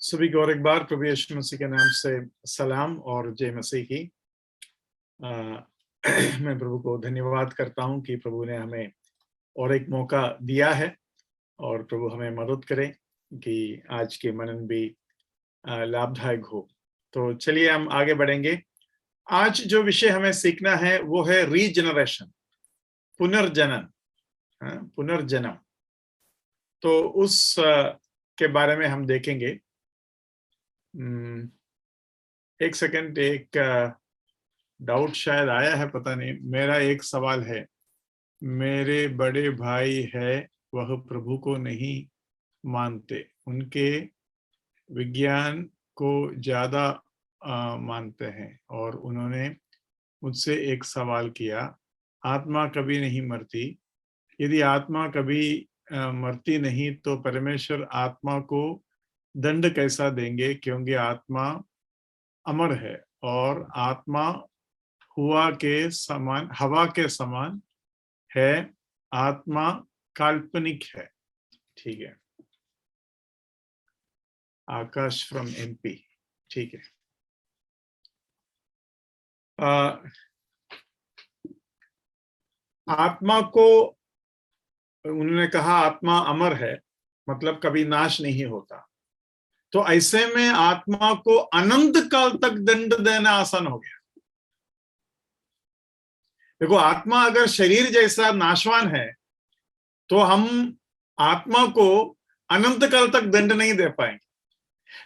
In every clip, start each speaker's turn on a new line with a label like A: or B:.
A: सभी को और एक बार प्रभु यीशु मसीह के नाम से सलाम और जय मसीह की। मैं प्रभु को धन्यवाद करता हूं कि प्रभु ने हमें और एक मौका दिया है और प्रभु हमें मदद करे कि आज के मनन भी लाभदायक हो। तो चलिए हम आगे बढ़ेंगे। आज जो विषय हमें सीखना है वो है रीजनरेशन, पुनर्जनन, पुनर्जन्म। तो उस के बारे में हम देखेंगे। एक सेकंड, एक डाउट शायद आया है, पता नहीं। मेरा एक सवाल है, मेरे बड़े भाई है वह प्रभु को नहीं मानते, उनके विज्ञान को ज्यादा मानते हैं और उन्होंने मुझसे एक सवाल किया, आत्मा कभी नहीं मरती, यदि आत्मा कभी मरती नहीं तो परमेश्वर आत्मा को दंड कैसा देंगे, क्योंकि आत्मा अमर है और आत्मा हवा के समान है, आत्मा काल्पनिक है। ठीक है, आकाश फ्रॉम एमपी। ठीक है, आत्मा को उन्होंने कहा आत्मा अमर है, मतलब कभी नाश नहीं होता। तो ऐसे में आत्मा को अनंत काल तक दंड देना आसान हो गया। देखो, आत्मा अगर शरीर जैसा नाशवान है तो हम आत्मा को अनंत काल तक दंड नहीं दे पाएंगे,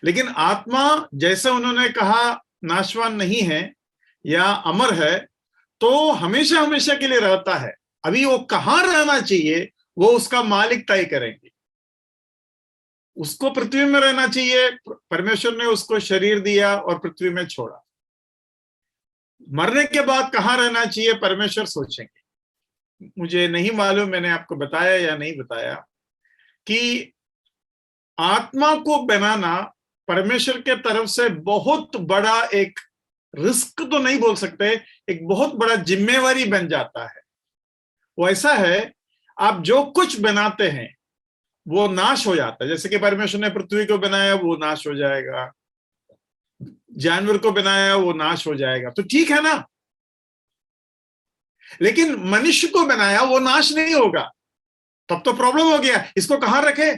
A: लेकिन आत्मा जैसे उन्होंने कहा नाशवान नहीं है या अमर है, तो हमेशा हमेशा के लिए रहता है। अभी वो कहां रहना चाहिए वो उसका मालिक तय करेंगे। उसको पृथ्वी में रहना चाहिए, परमेश्वर ने उसको शरीर दिया और पृथ्वी में छोड़ा। मरने के बाद कहां रहना चाहिए परमेश्वर सोचेंगे। मुझे नहीं मालूम मैंने आपको बताया या नहीं बताया कि आत्मा को बनाना परमेश्वर के तरफ से बहुत बड़ा एक रिस्क तो नहीं बोल सकते, एक बहुत बड़ा जिम्मेवारी बन जाता है। वो ऐसा है, आप जो कुछ बनाते हैं वो नाश हो जाता है। जैसे कि परमेश्वर ने पृथ्वी को बनाया, वो नाश हो जाएगा, जानवर को बनाया, वो नाश हो जाएगा, तो ठीक है ना। लेकिन मनुष्य को बनाया, वो नाश नहीं होगा, तब तो प्रॉब्लम हो गया। इसको कहां रखे?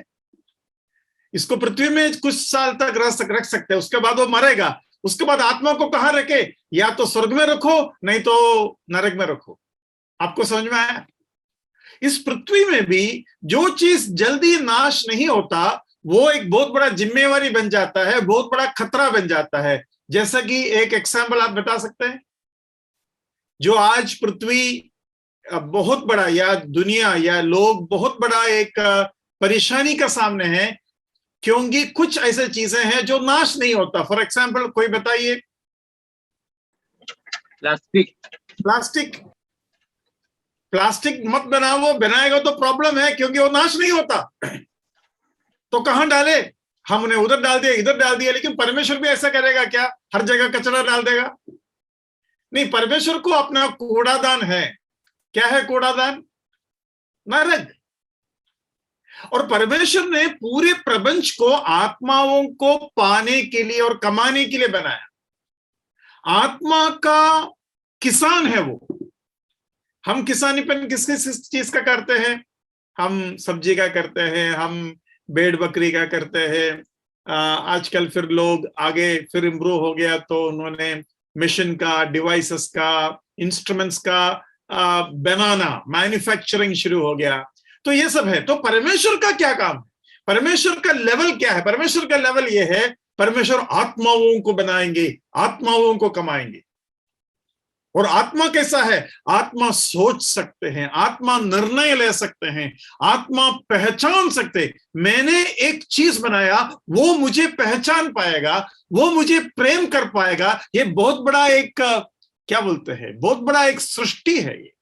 A: इसको पृथ्वी में कुछ साल तक रख सकते हैं, उसके बाद वो मरेगा। उसके बाद आत्मा को कहां रखे? या तो स्वर्ग में रखो, नहीं तो नरक में रखो। आपको समझ में आया? इस पृथ्वी में भी जो चीज जल्दी नाश नहीं होता वो एक बहुत बड़ा जिम्मेवारी बन जाता है, बहुत बड़ा खतरा बन जाता है। जैसा कि एक एग्जाम्पल आप बता सकते हैं, जो आज पृथ्वी बहुत बड़ा या दुनिया या लोग बहुत बड़ा एक परेशानी का सामने है, क्योंकि कुछ ऐसे चीजें हैं जो नाश नहीं होता। फॉर एग्जाम्पल कोई बताइए। प्लास्टिक मत बनाओ, वो बनाएगा तो प्रॉब्लम है, क्योंकि वो नाश नहीं होता। तो कहां डाले? हमने उधर डाल दिया, इधर डाल दिया। लेकिन परमेश्वर भी ऐसा करेगा क्या? हर जगह कचरा डाल देगा? नहीं, परमेश्वर को अपना कूड़ादान है। क्या है कूड़ादान? नरक। और परमेश्वर ने पूरे प्रपंच को आत्माओं को पाने के लिए और कमाने के लिए बनाया। आत्मा का किसान है वो। हम किसानीपन किस किस चीज का करते हैं? हम सब्जी का करते हैं, हम भेड़ बकरी का करते हैं। आजकल फिर लोग आगे फिर इम्प्रूव हो गया, तो उन्होंने मिशन का, डिवाइसेस का, इंस्ट्रूमेंट्स का बनाना, मैन्युफैक्चरिंग शुरू हो गया। तो ये सब है। तो परमेश्वर का क्या काम है? परमेश्वर का लेवल क्या है? परमेश्वर का लेवल ये है, परमेश्वर आत्माओं को बनाएंगे, आत्माओं को कमाएंगे। और आत्मा कैसा है? आत्मा सोच सकते हैं, आत्मा निर्णय ले सकते हैं, आत्मा पहचान सकते। मैंने एक चीज बनाया, वो मुझे पहचान पाएगा, वो मुझे प्रेम कर पाएगा। ये बहुत बड़ा एक क्या बोलते हैं, बहुत बड़ा एक सृष्टि है ये।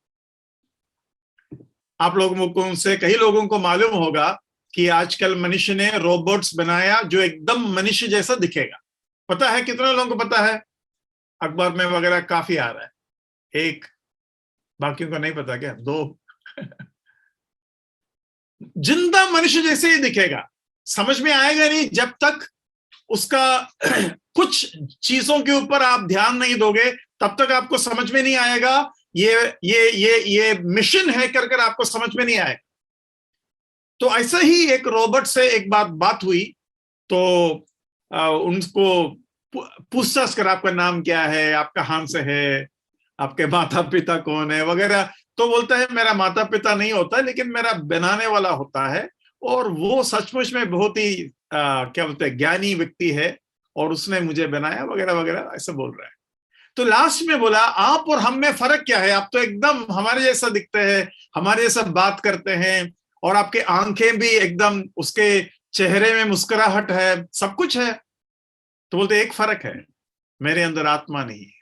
A: आप लोगों को से कई लोगों को मालूम होगा कि आजकल मनुष्य ने रोबोट्स बनाया जो एकदम मनुष्य जैसा दिखेगा। पता है कितने लोगों को पता है? अखबार में वगैरह काफी आ रहा है। एक, बाकियों को नहीं पता क्या? दो। जिंदा मनुष्य जैसे ही दिखेगा। समझ में आएगा नहीं जब तक उसका कुछ चीजों के ऊपर आप ध्यान नहीं दोगे तब तक आपको समझ में नहीं आएगा ये मिशन है कर आपको समझ में नहीं आएगा। तो ऐसा ही एक रोबोट से एक बात हुई, तो उनको पूछताछ कर आपका नाम क्या है, आप कहां से है, आपके माता पिता कौन है वगैरह। तो बोलता है मेरा माता पिता नहीं होता लेकिन मेरा बनाने वाला होता है, और वो सचमुच में बहुत ही क्या बोलते हैं ज्ञानी व्यक्ति है और उसने मुझे बनाया वगैरह वगैरह ऐसा बोल रहा है। तो लास्ट में बोला आप और हम में फर्क क्या है, आप तो एकदम हमारे जैसा दिखते हैं, हमारे जैसा बात करते हैं, और आपके आंखें भी एकदम, उसके चेहरे में मुस्कुराहट है, सब कुछ है। तो बोलते एक फर्क है, मेरे अंदर आत्मा नहीं है,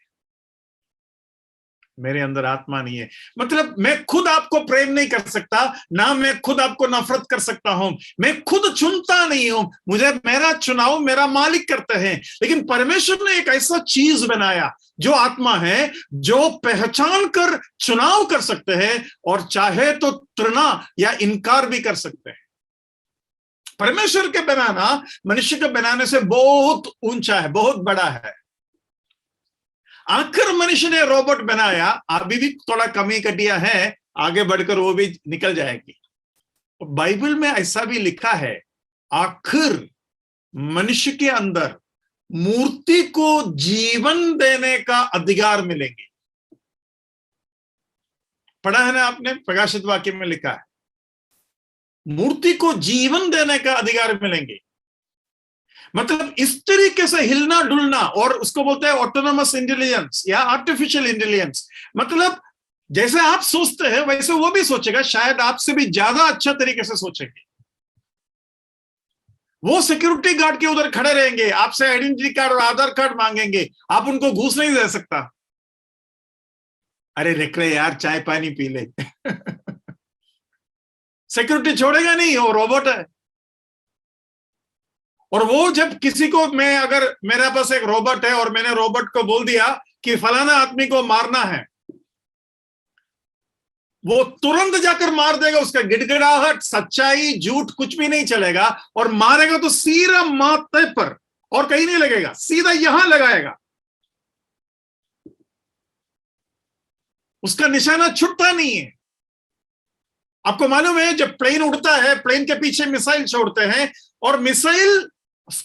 A: मेरे अंदर आत्मा नहीं है। मतलब मैं खुद आपको प्रेम नहीं कर सकता, ना मैं खुद आपको नफरत कर सकता हूं, मैं खुद चुनता नहीं हूं, मुझे मेरा चुनाव मेरा मालिक करते हैं। लेकिन परमेश्वर ने एक ऐसा चीज बनाया जो आत्मा है, जो पहचान कर चुनाव कर सकते हैं और चाहे तो तृणा या इनकार भी कर सकते हैं। परमेश्वर के बनाना मनुष्य के बनाने से बहुत ऊंचा है, बहुत बड़ा है। आखिर मनुष्य ने रोबोट बनाया, अभी भी थोड़ा कमी कटिया है, आगे बढ़कर वो भी निकल जाएगी। बाइबल में ऐसा भी लिखा है, आखिर मनुष्य के अंदर मूर्ति को जीवन देने का अधिकार मिलेंगे। पढ़ा है ना आपने, प्रकाशित वाक्य में लिखा है मूर्ति को जीवन देने का अधिकार मिलेंगे। मतलब इस तरीके से हिलना डुलना, और उसको बोलते हैं ऑटोनोमस इंटेलिजेंस या आर्टिफिशियल इंटेलिजेंस। मतलब जैसे आप सोचते हैं वैसे वो भी सोचेगा, शायद आपसे भी ज्यादा अच्छा तरीके से सोचेंगे। वो सिक्योरिटी गार्ड के उधर खड़े रहेंगे, आपसे आइडेंटिटी कार्ड और आधार कार्ड मांगेंगे, आप उनको घूस नहीं दे सकता। अरे रेकड़े यार चाय पानी पी ले सिक्योरिटी छोड़ेगा नहीं, वो रोबोट है। और वो जब किसी को, मैं अगर मेरे पास एक रोबोट है और मैंने रोबोट को बोल दिया कि फलाना आदमी को मारना है, वो तुरंत जाकर मार देगा। उसका गिड़गिड़ाहट, सच्चाई, झूठ कुछ भी नहीं चलेगा, और मारेगा तो सीधा माथे पर, और कहीं नहीं लगेगा, सीधा यहां लगाएगा। उसका निशाना छूटता नहीं है। आपको मालूम है जब प्लेन उड़ता है, प्लेन के पीछे मिसाइल छोड़ते हैं, और मिसाइल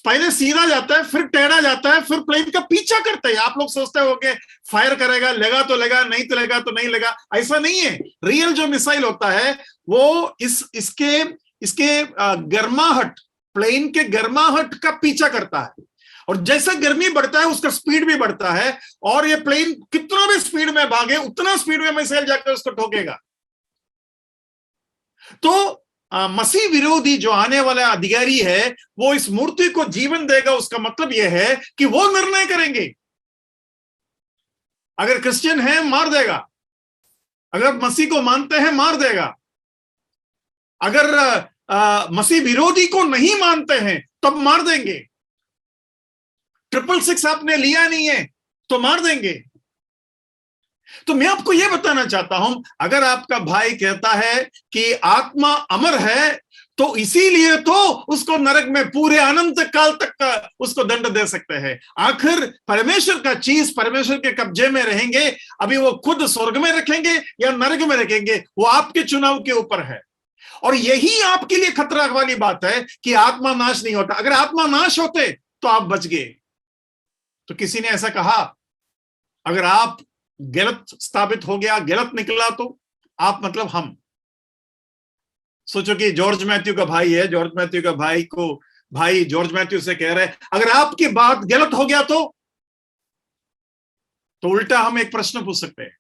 A: पहले सीधा जाता है, फिर टेढ़ा जाता है, फिर प्लेन का पीछा करता है। आप लोग सोचते हो कि फायर करेगा, लगा तो लगा, नहीं तो लगा तो नहीं लगा, ऐसा नहीं है। रियल जो मिसाइल होता है वो इसके गर्माहट, प्लेन के गर्माहट का पीछा करता है, और जैसा गर्मी बढ़ता है उसका स्पीड भी बढ़ता है, और ये प्लेन कितना भी स्पीड में भागे उतना स्पीड में मिसाइल जाकर उसको ठोकेगा। तो मसीह विरोधी जो आने वाला अधिकारी है वो इस मूर्ति को जीवन देगा। उसका मतलब यह है कि वो निर्णय करेंगे। अगर क्रिश्चियन है मार देगा, अगर मसीह को मानते हैं मार देगा, अगर मसीह विरोधी को नहीं मानते हैं तब मार देंगे। 666 आपने लिया नहीं है तो मार देंगे। तो मैं आपको यह बताना चाहता हूं, अगर आपका भाई कहता है कि आत्मा अमर है तो इसीलिए तो उसको नरक में पूरे अनंत काल तक का उसको दंड दे सकते हैं। आखिर परमेश्वर का चीज परमेश्वर के कब्जे में रहेंगे, अभी वो खुद स्वर्ग में रखेंगे या नरक में रखेंगे वो आपके चुनाव के ऊपर है। और यही आपके लिए खतरा वाली बात है कि आत्मा नाश नहीं होता। अगर आत्मा नाश होते तो आप बच गए। तो किसी ने ऐसा कहा, अगर आप गलत स्थापित हो गया, गलत निकला, तो आप मतलब हम सोचो कि जॉर्ज मैथ्यू का भाई है, जॉर्ज मैथ्यू का भाई को भाई जॉर्ज मैथ्यू से कह रहे हैं अगर आपकी बात गलत हो गया तो उल्टा हम एक प्रश्न पूछ सकते हैं,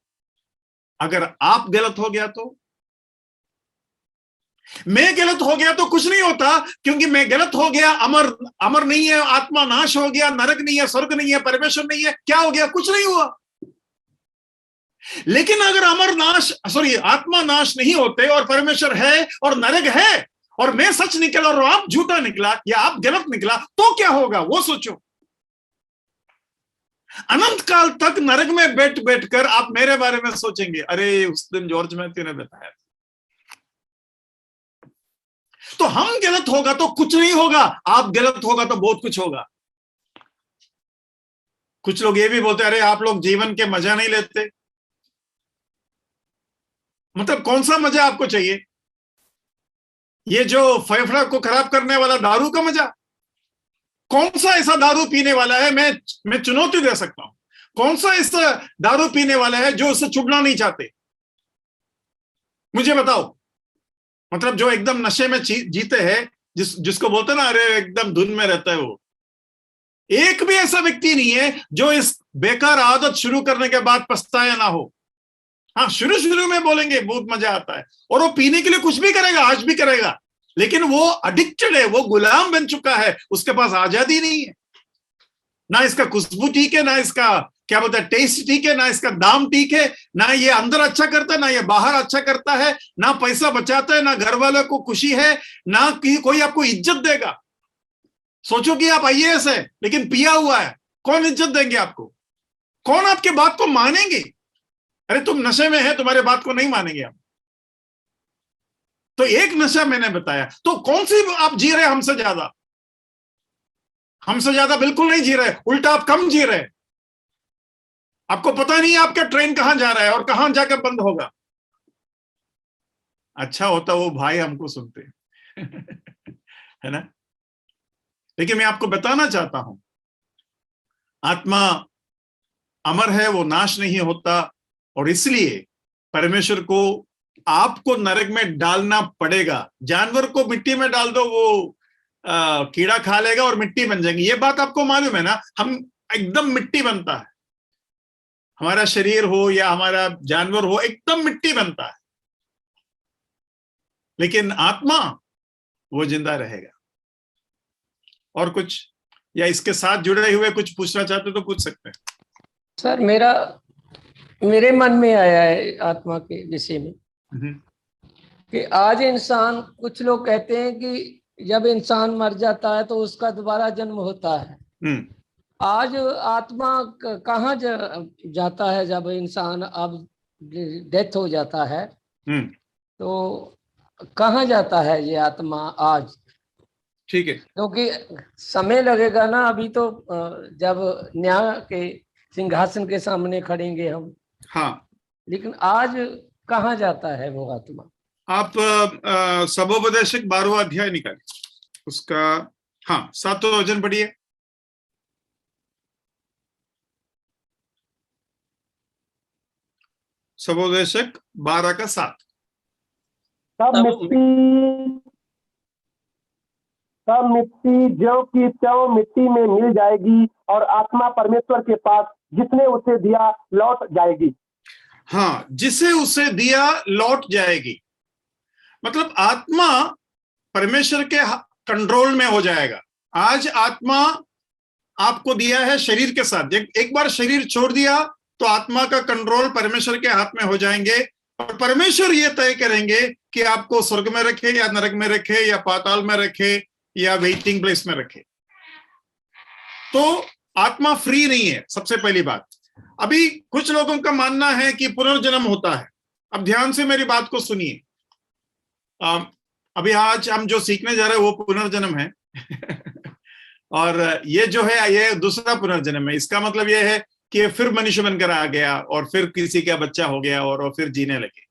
A: अगर आप गलत हो गया तो? मैं गलत हो गया तो कुछ नहीं होता, क्योंकि मैं गलत हो गया, अमर नहीं है, आत्मा नाश हो गया, नरक नहीं है, स्वर्ग नहीं है, परमेश्वर नहीं है, क्या हो गया? कुछ नहीं हुआ। लेकिन अगर आत्मा नाश नहीं होते और परमेश्वर है और नरक है और मैं सच निकला और आप झूठा निकला या आप गलत निकला तो क्या होगा वो सोचो। अनंत काल तक नरक में बैठ कर आप मेरे बारे में सोचेंगे, अरे उस दिन जॉर्ज मैथ्यू ने बताया। तो हम गलत होगा तो कुछ नहीं होगा, आप गलत होगा तो बहुत कुछ होगा। कुछ लोग ये भी बोलते हैं, अरे आप लोग जीवन के मजा नहीं लेते। मतलब कौन सा मजा आपको चाहिए? ये जो फेफड़ा को खराब करने वाला दारू का मजा? कौन सा ऐसा दारू पीने वाला है, मैं चुनौती दे सकता हूं, कौन सा ऐसा दारू पीने वाला है जो उससे छुड़ना नहीं चाहते? मुझे बताओ। मतलब जो एकदम नशे में जीते हैं, जिसको बोलते ना, अरे एकदम धुन में रहता है, वो एक भी ऐसा व्यक्ति नहीं है जो इस बेकार आदत शुरू करने के बाद पछताया ना हो। हाँ, शुरू शुरू में बोलेंगे बहुत मजा आता है, और वो पीने के लिए कुछ भी करेगा, आज भी करेगा, लेकिन वो अडिक्टेड है, वो गुलाम बन चुका है, उसके पास आजादी नहीं है। ना इसका खुशबू ठीक है, ना इसका क्या बोलते हैं टेस्ट ठीक है, ना इसका दाम ठीक है, ना ये अंदर अच्छा करता है, ना ये बाहर अच्छा करता है, ना पैसा बचाता है, ना घर वालों को खुशी है, ना कोई आपको इज्जत देगा। सोचो कि आप आईएएस है लेकिन पिया हुआ है, कौन इज्जत देंगे आपको? कौन आपके बात को मानेंगे? अरे तुम नशे में है, तुम्हारे बात को नहीं मानेंगे हम। तो एक नशा मैंने बताया, तो कौन सी आप जी रहे हमसे ज्यादा? हमसे ज्यादा बिल्कुल नहीं जी रहे, उल्टा आप कम जी रहे। आपको पता नहीं आपका ट्रेन कहां जा रहा है और कहां जाकर बंद होगा। अच्छा होता वो भाई हमको सुनते है ना। लेकिन मैं आपको बताना चाहता हूं, आत्मा अमर है, वो नाश नहीं होता, और इसलिए परमेश्वर को आपको नरक में डालना पड़ेगा। जानवर को मिट्टी में डाल दो, वो कीड़ा खा लेगा और मिट्टी बन जाएंगी, ये बात आपको मालूम है ना। हम एकदम मिट्टी बनता है, हमारा शरीर हो या हमारा जानवर हो, एकदम मिट्टी बनता है, लेकिन आत्मा वो जिंदा रहेगा। और कुछ, या इसके साथ जुड़े हुए कुछ पूछना चाहते तो पूछ सकते हैं।
B: सर, मेरे मन में आया है आत्मा के विषय में कि आज इंसान, कुछ लोग कहते हैं कि जब इंसान मर जाता है तो उसका दोबारा जन्म होता है। आज आत्मा कहाँ जाता है जब इंसान अब डेथ हो जाता है? तो कहाँ जाता है ये आत्मा आज?
A: ठीक है,
B: क्योंकि समय लगेगा ना, अभी तो जब न्याय के सिंहासन के सामने खड़ेंगे हम। हाँ, लेकिन आज कहाँ जाता है वो आत्मा?
A: आप सबोपदेशक 12वां अध्याय निकालिए उसका, हाँ 7वां वचन पढ़िए। सबोपदेशक 12 का 7।
C: तब मिट्टी ज्यों की त्यों मिट्टी में मिल जाएगी और आत्मा परमेश्वर के पास जिसने उसे दिया लौट जाएगी।
A: हाँ, जिसे उसे दिया लौट जाएगी। मतलब आत्मा परमेश्वर के कंट्रोल में हो जाएगा। आज आत्मा आपको दिया है शरीर के साथ, एक बार शरीर छोड़ दिया तो आत्मा का कंट्रोल परमेश्वर के हाथ में हो जाएंगे, और परमेश्वर ये तय करेंगे कि आपको स्वर्ग में रखे या नरक में रखे या पाताल में रखे या वेटिंग प्लेस में रखे। तो आत्मा फ्री नहीं है, सबसे पहली बात। अभी कुछ लोगों का मानना है कि पुनर्जन्म होता है। अब ध्यान से मेरी बात को सुनिए। अभी आज हम जो सीखने जा रहे हैं वो पुनर्जन्म है और ये जो है ये दूसरा पुनर्जन्म है। इसका मतलब ये है कि फिर मनुष्य बनकर आ गया और फिर किसी का बच्चा हो गया और फिर जीने लगे।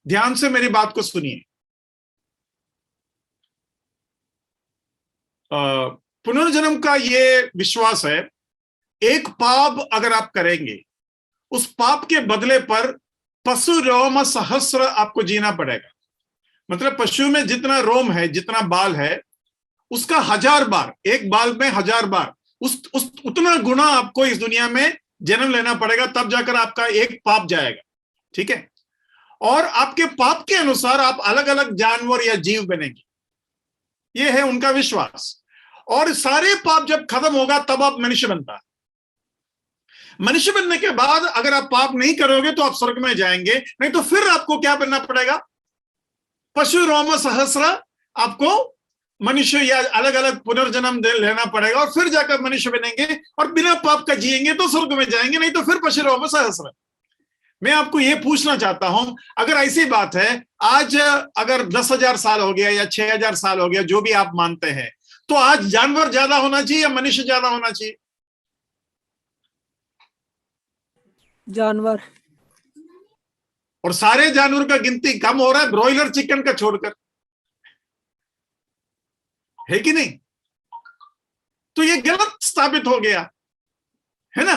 A: ध्यान से मेरी बात को सुनिए। पुनर्जन्म का ये विश्वास है, एक पाप अगर आप करेंगे, उस पाप के बदले पर पशु रोम सहस्र आपको जीना पड़ेगा। मतलब पशु में जितना रोम है, जितना बाल है, उसका 1000 बार, एक बाल में 1000 बार, उतना गुना आपको इस दुनिया में जन्म लेना पड़ेगा, तब जाकर आपका एक पाप जाएगा। ठीक है? और आपके पाप के अनुसार आप अलग अलग जानवर या जीव बनेंगे। ये है उनका विश्वास। और सारे पाप जब खत्म होगा तब आप मनुष्य बनता है। मनुष्य बनने के बाद अगर आप पाप नहीं करोगे तो आप स्वर्ग में जाएंगे, नहीं तो फिर आपको क्या बनना पड़ेगा? पशु रोम सहस्र आपको मनुष्य या अलग अलग पुनर्जन्म लेना पड़ेगा, और फिर जाकर मनुष्य बनेंगे और बिना पाप का जिएंगे तो स्वर्ग में जाएंगे, नहीं तो फिर पशु रोम सहस्र। मैं आपको ये पूछना चाहता हूं, अगर ऐसी बात है, आज अगर 10,000 साल हो गया या 6,000 साल हो गया, जो भी आप मानते हैं, तो आज जानवर ज्यादा होना चाहिए या मनुष्य ज्यादा होना चाहिए?
D: जानवर।
A: और सारे जानवर का गिनती कम हो रहा है ब्रॉयलर चिकन का छोड़कर, है कि नहीं? तो ये गलत साबित हो गया, है ना?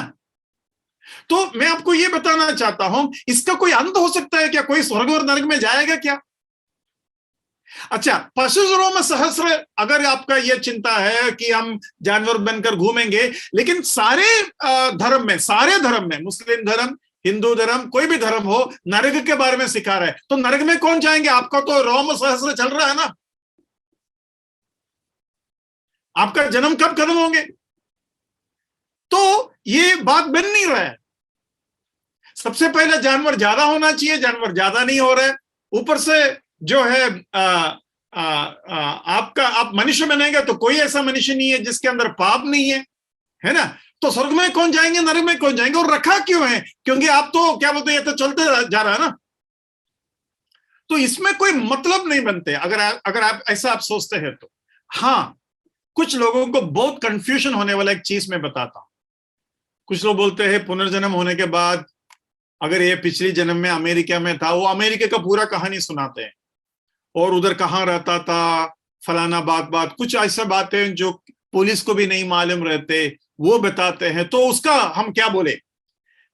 A: तो मैं आपको ये बताना चाहता हूं, इसका कोई अंत हो सकता है क्या? कोई स्वर्ग और नरक में जाएगा क्या? अच्छा, पशुरोम सहस्र, अगर आपका यह चिंता है कि हम जानवर बनकर घूमेंगे, लेकिन सारे धर्म में, मुस्लिम धर्म, हिंदू धर्म, कोई भी धर्म हो, नरक के बारे में सिखा रहा है। तो नरक में कौन जाएंगे? आपका तो रोम सहस्र चल रहा है ना, आपका जन्म कब खत्म होंगे? तो ये बात बन नहीं रहा है। सबसे पहले जानवर ज्यादा होना चाहिए, जानवर ज्यादा नहीं हो रहे, ऊपर से जो है आप मनुष्य बनेंगे तो कोई ऐसा मनुष्य नहीं है जिसके अंदर पाप नहीं है ना? तो स्वर्ग में कौन जाएंगे, नरक में कौन जाएंगे? और रखा क्यों है? क्योंकि आप तो क्या बोलते हैं, ये तो चलते जा रहा है ना, तो इसमें कोई मतलब नहीं बनते अगर आप ऐसा आप सोचते हैं तो। हाँ, कुछ लोगों को बहुत कंफ्यूजन होने वाला एक चीज मैं बताता हूं। कुछ लोग बोलते हैं पुनर्जन्म होने के बाद अगर ये पिछली जन्म में अमेरिका में था, वो अमेरिका का पूरा कहानी सुनाते हैं, और उधर कहाँ रहता था, फलाना बात कुछ ऐसा बातें जो पुलिस को भी नहीं मालूम रहते, वो बताते हैं। तो उसका हम क्या बोले?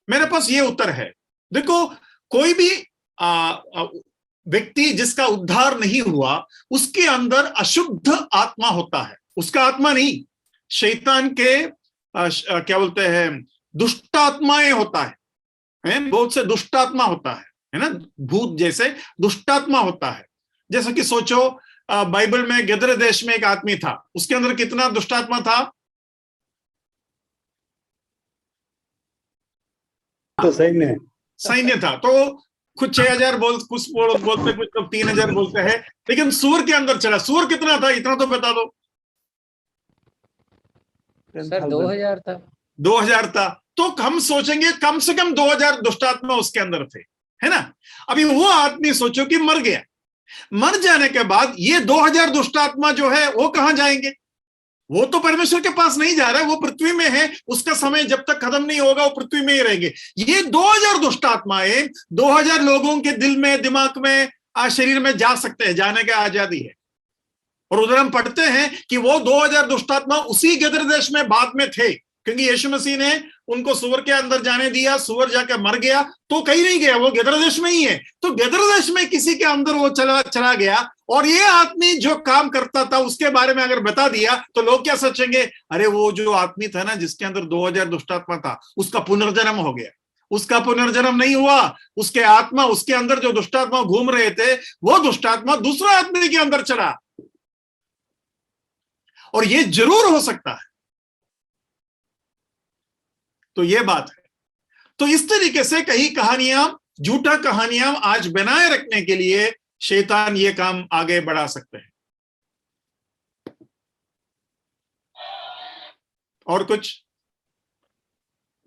A: मेरे पास ये उत्तर है। देखो, कोई भी व्यक्ति जिसका उद्धार नहीं हुआ, उसके अंदर अशुद्ध आत्मा होता है, उसका आत्मा नहीं, शैतान के क्या बोलते हैं, दुष्टात्माएं होता है, बहुत से दुष्टात्मा होता है ना, भूत जैसे दुष्टात्मा होता है। जैसे कि सोचो, बाइबल में गदर देश में एक आदमी था, उसके अंदर कितना दुष्टात्मा था?
E: तो सैन्य
A: था। तो कुछ 6000 कुछ बोलते, कुछ तो 3000 बोलते हैं, लेकिन सूअर के अंदर चला। सूअर कितना था, इतना तो बता दो।
B: सर 2000 था।
A: 2000 था। तो हम सोचेंगे कम से कम 2000 दुष्टात्मा उसके अंदर थे, है ना? अभी वो आदमी सोचो कि मर गया, मर जाने के बाद ये 2000 दुष्टात्मा जो है वो कहां जाएंगे? वो तो परमेश्वर के पास नहीं जा रहा है, वो पृथ्वी में है, उसका समय जब तक खत्म नहीं होगा वो पृथ्वी में ही रहेंगे। ये 2000 दुष्टात्माएं 2000 लोगों के दिल में, दिमाग में, शरीर में जा सकते हैं, जाने का आजादी है। और उधर हम पढ़ते हैं कि वो 2000 दुष्टात्मा उसी गदर देश में बाद में थे, क्योंकि यीशु मसीह ने उनको सूअर के अंदर जाने दिया, सूअर जाकर मर गया, तो कहीं नहीं गया, वो गदर देश में ही है। तो गदर देश में किसी के अंदर वो चला गया, और ये आदमी जो काम करता था उसके बारे में अगर बता दिया तो लोग क्या सोचेंगे? अरे वो जो आदमी था ना जिसके अंदर 2000 दुष्टात्मा था, उसका पुनर्जन्म हो गया। उसका पुनर्जन्म नहीं हुआ, उसके आत्मा, उसके अंदर जो दुष्टात्मा घूम रहे थे, वो दुष्टात्मा दूसरा आदमी के अंदर चढ़ा। और ये जरूर हो सकता है। तो ये बात है। तो इस तरीके से कई कहानियां, झूठा कहानियां आज बनाए रखने के लिए शैतान ये काम आगे बढ़ा सकते हैं। और कुछ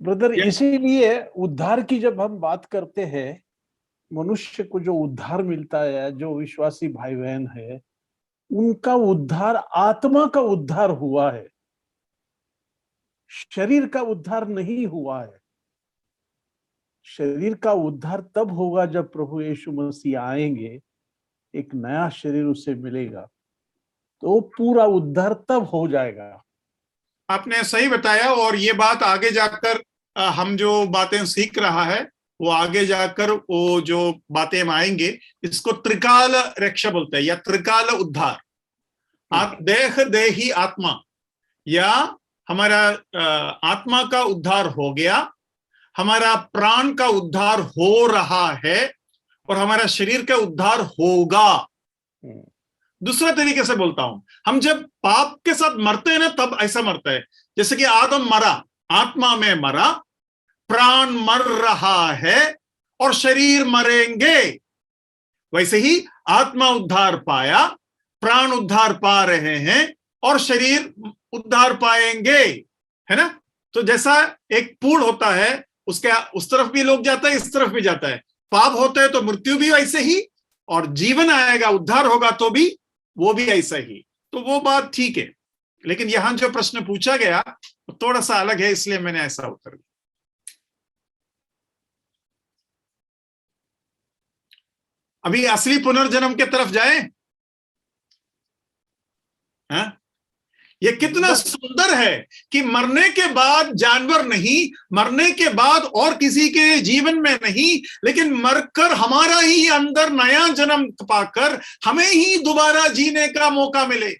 E: ब्रदर, इसीलिए उद्धार की जब हम बात करते हैं, मनुष्य को जो उद्धार मिलता है, जो विश्वासी भाई बहन है, उनका उद्धार आत्मा का उद्धार हुआ है, शरीर का उद्धार नहीं हुआ है। शरीर का उद्धार तब होगा जब प्रभु यीशु मसीह आएंगे, एक नया शरीर उसे मिलेगा, तो पूरा उद्धार तब हो जाएगा।
A: आपने सही बताया। और ये बात आगे जाकर हम जो बातें सीख रहा है, वो आगे जाकर वो जो बातें हम आएंगे, इसको त्रिकाल रक्षा बोलते हैं, या त्रिकाल उद्धार। देह, देही, आत्मा, या हमारा आत्मा का उद्धार हो गया, हमारा प्राण का उद्धार हो रहा है, और हमारा शरीर का उद्धार होगा। दूसरा तरीके से बोलता हूं, हम जब पाप के साथ मरते हैं ना, तब ऐसा मरता है जैसे कि आदम मरा, आत्मा में मरा, प्राण मर रहा है और शरीर मरेंगे। वैसे ही आत्मा उद्धार पाया, प्राण उद्धार पा रहे हैं, और शरीर उद्धार पाएंगे, है ना? तो जैसा एक पूल होता है, उसके उस तरफ भी लोग जाता है, इस तरफ भी जाता है। पाप होते हैं तो मृत्यु भी ऐसे ही, और जीवन आएगा, उद्धार होगा तो भी वो भी ऐसा ही। तो वो बात ठीक है, लेकिन यहां जो प्रश्न पूछा गया थोड़ा सा अलग है, इसलिए मैंने ऐसा उत्तर दिया। अभी असली पुनर्जन्म के तरफ जाए। हाँ? ये कितना सुंदर है कि मरने के बाद जानवर नहीं, मरने के बाद और किसी के जीवन में नहीं, लेकिन मरकर हमारा ही अंदर नया जन्म पाकर हमें ही दोबारा जीने का मौका मिले।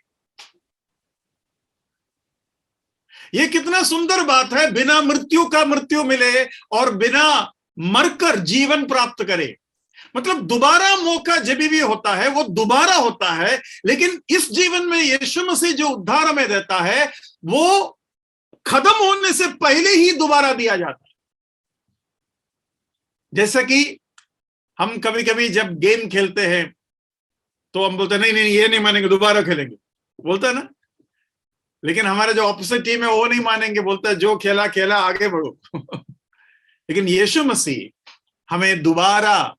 A: ये कितना सुंदर बात है, बिना मृत्यु का मृत्यु मिले और बिना मरकर जीवन प्राप्त करे। मतलब दोबारा मौका जब भी होता है वो दोबारा होता है, लेकिन इस जीवन में यीशु मसीह जो उद्धार हमें देता है वो खत्म होने से पहले ही दोबारा दिया जाता है। जैसे कि हम कभी कभी जब गेम खेलते हैं तो हम बोलते हैं नहीं नहीं ये नहीं मानेंगे, दोबारा खेलेंगे, बोलते हैं ना। लेकिन हमारे जो ऑपोजिट टीम है वो नहीं मानेंगे, बोलता है जो खेला खेला आगे बढ़ो। लेकिन यीशु मसीह हमें दोबारा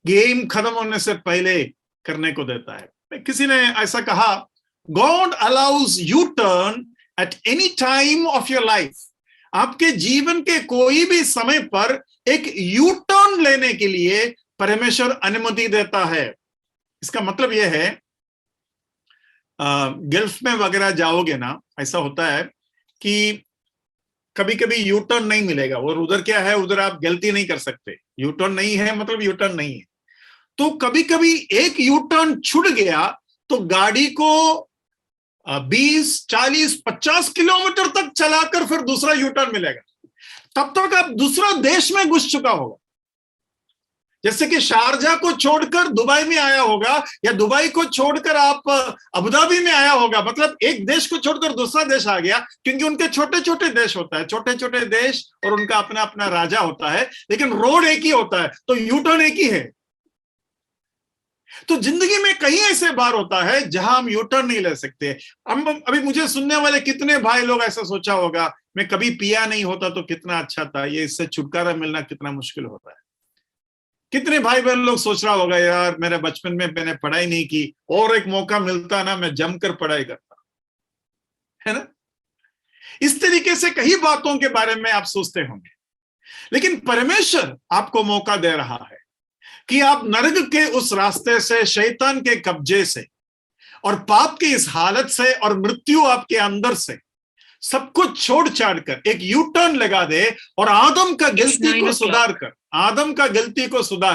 A: गेम खत्म होने से पहले करने को देता है। किसी ने ऐसा कहा, God allows U turn at any time of your life. आपके जीवन के कोई भी समय पर एक यू टर्न लेने के लिए परमेश्वर अनुमति देता है। इसका मतलब यह है, गल्फ में वगैरह जाओगे ना, ऐसा होता है कि कभी कभी यू टर्न नहीं मिलेगा, और उधर क्या है, उधर आप गलती नहीं कर सकते। यू टर्न नहीं है मतलब यू टर्न नहीं है। तो कभी कभी एक यू टर्न छूट गया तो गाड़ी को 20, 40, 50 किलोमीटर तक चलाकर फिर दूसरा यू टर्न मिलेगा। तब तक आप दूसरा देश में घुस चुका होगा। जैसे कि शारजा को छोड़कर दुबई में आया होगा, या दुबई को छोड़कर आप अबुधाबी में आया होगा। मतलब एक देश को छोड़कर दूसरा देश आ गया, क्योंकि उनके छोटे छोटे देश होता है, छोटे छोटे देश, और उनका अपना अपना राजा होता है, लेकिन रोड एक ही होता है, तो यू टर्न एक ही है। तो जिंदगी में कई ऐसे बार होता है जहां हम यू टर्न नहीं ले सकते। हम अभी मुझे सुनने वाले कितने भाई लोग ऐसा सोचा होगा, मैं कभी पिया नहीं होता तो कितना अच्छा था, ये इससे छुटकारा मिलना कितना मुश्किल होता है। कितने भाई बहन लोग सोच रहा होगा, यार मेरे बचपन में मैंने पढ़ाई नहीं की, और एक मौका मिलता ना मैं जमकर पढ़ाई करता, है ना। इस तरीके से कई बातों के बारे में आप सोचते होंगे, लेकिन परमेश्वर आपको मौका दे रहा है कि आप नरक के उस रास्ते से, शैतान के कब्जे से और पाप की इस हालत से और मृत्यु आपके अंदर से सब कुछ छोड़ छाड़ कर एक यू टर्न लगा दे और आदम का गलती को सुधार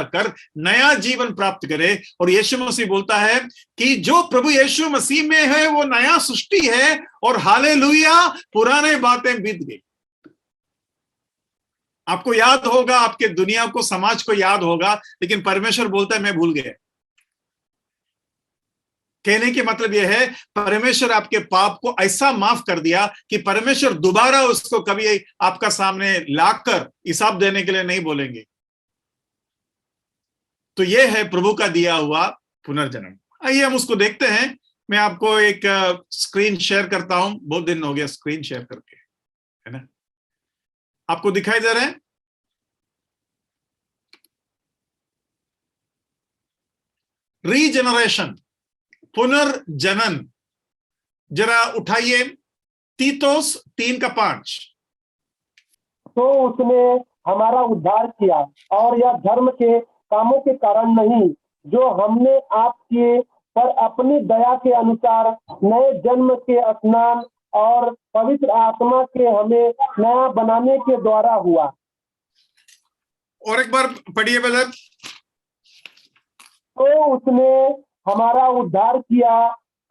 A: कर नया जीवन प्राप्त करे। और यीशु मसीह बोलता है कि जो प्रभु यीशु मसीह में है वो नया सृष्टि है, और हालेलुया, पुराने बातें बीत गई। आपको याद होगा, आपके दुनिया को, समाज को याद होगा, लेकिन परमेश्वर बोलता है मैं भूल गया। कहने के मतलब यह है, परमेश्वर आपके पाप को ऐसा माफ कर दिया कि परमेश्वर दोबारा उसको कभी आपका सामने लाकर हिसाब देने के लिए नहीं बोलेंगे। तो यह है प्रभु का दिया हुआ पुनर्जन्म। आइए हम उसको देखते हैं। मैं आपको एक स्क्रीन शेयर करता हूं, बहुत दिन हो गया स्क्रीन शेयर करके, है ना। आपको दिखाई दे रहा है? रीजनरेशन, पुनर्जनन। जरा उठाइए तीतोस 3:5।
C: तो उसने हमारा उद्धार किया, और यह धर्म के कामों के कारण नहीं जो हमने आप किए, पर अपनी दया के अनुसार नए जन्म के स्नान और पवित्र आत्मा के हमें नया बनाने के द्वारा हुआ।
A: और एक बार पढ़िए ब्रदर।
C: तो उसने हमारा उद्धार किया,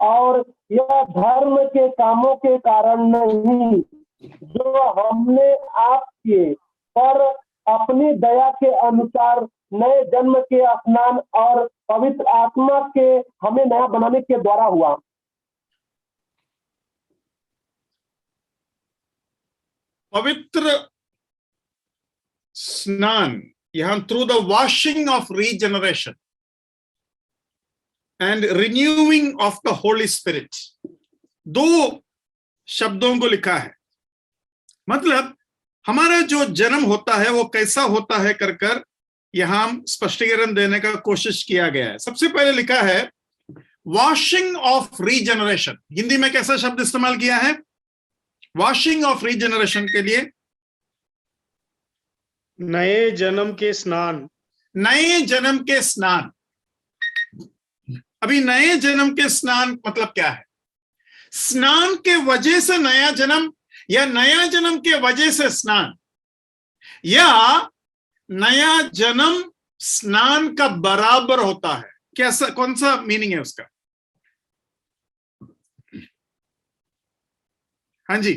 C: और यह धर्म के कामों के कारण नहीं जो हमने आप किए, पर अपनी दया के अनुसार नए जन्म के स्नान और पवित्र आत्मा के हमें नया बनाने के द्वारा हुआ।
A: पवित्र स्नान, यहां through the washing of regeneration and renewing of the Holi spirit, 2 शब्दों को लिखा है। मतलब हमारा जो जन्म होता है वो कैसा होता है कर कर यहां स्पष्टीकरण देने का कोशिश किया गया है। सबसे पहले लिखा है वॉशिंग ऑफ रीजनरेशन। हिंदी में कैसा शब्द इस्तेमाल किया है वॉशिंग ऑफ रीजनरेशन के लिए?
D: नए जन्म के स्नान।
A: नए जन्म के स्नान। अभी नए जन्म के स्नान मतलब क्या है? स्नान के वजह से नया जन्म, या नया जन्म के वजह से स्नान, या नया जन्म स्नान का बराबर होता है? कैसा, कौन सा मीनिंग है उसका? हाँ जी,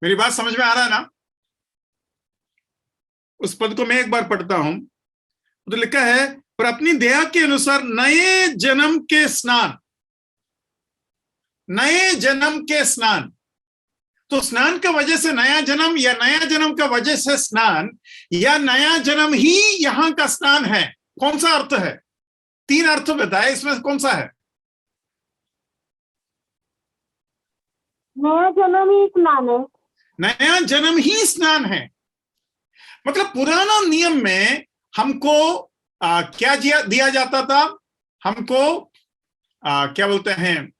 A: मेरी बात समझ में आ रहा है ना? उस पद को मैं एक बार पढ़ता हूं, तो लिखा है, पर अपनी दया के अनुसार नए जन्म के स्नान, नए जन्म के स्नान। तो स्नान का वजह से नया जन्म, या नया जन्म का वजह से स्नान, या नया जन्म ही यहां का स्नान है? कौन सा अर्थ है? 3 अर्थ बताए, इसमें कौन सा है?
D: नया जन्म ही स्नान है।
A: नया जन्म ही स्नान है। मतलब पुराना नियम में हमको क्या दिया जाता था? हमको क्या बोलते हैं,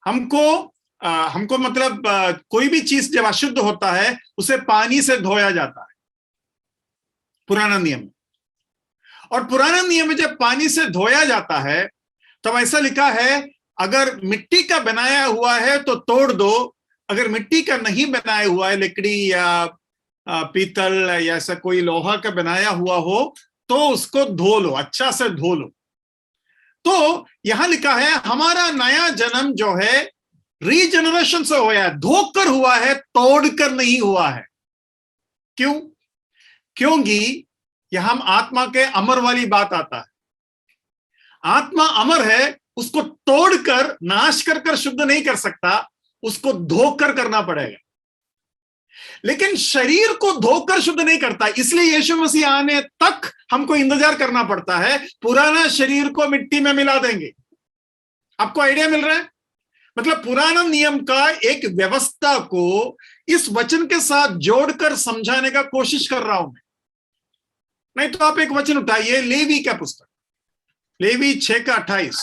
A: हमको मतलब कोई भी चीज जब अशुद्ध होता है उसे पानी से धोया जाता है, पुराना नियम में। और पुराना नियम में जब पानी से धोया जाता है तब ऐसा लिखा है, अगर मिट्टी का बनाया हुआ है तो तोड़ दो, अगर मिट्टी का नहीं बनाया हुआ है, लकड़ी या पीतल या ऐसा कोई लोहा का बनाया हुआ हो, तो उसको धो लो, अच्छा से धो लो। तो यहां लिखा है हमारा नया जन्म जो है रीजनरेशन से हुआ है, धोकर हुआ है, तोड़कर नहीं हुआ है। क्यों? क्योंकि यहां हम आत्मा के अमर वाली बात आता है। आत्मा अमर है, उसको तोड़कर नाश कर शुद्ध नहीं कर सकता, उसको धोकर करना पड़ेगा। लेकिन शरीर को धोकर शुद्ध नहीं करता, इसलिए यीशु मसीह आने तक हमको इंतजार करना पड़ता है। पुराना शरीर को मिट्टी में मिला देंगे। आपको आइडिया मिल रहा है? मतलब पुराना नियम का एक व्यवस्था को इस वचन के साथ जोड़कर समझाने का कोशिश कर रहा हूं मैं। नहीं तो आप एक वचन उठाइए, लेवी का पुस्तक, लेवी 6:28।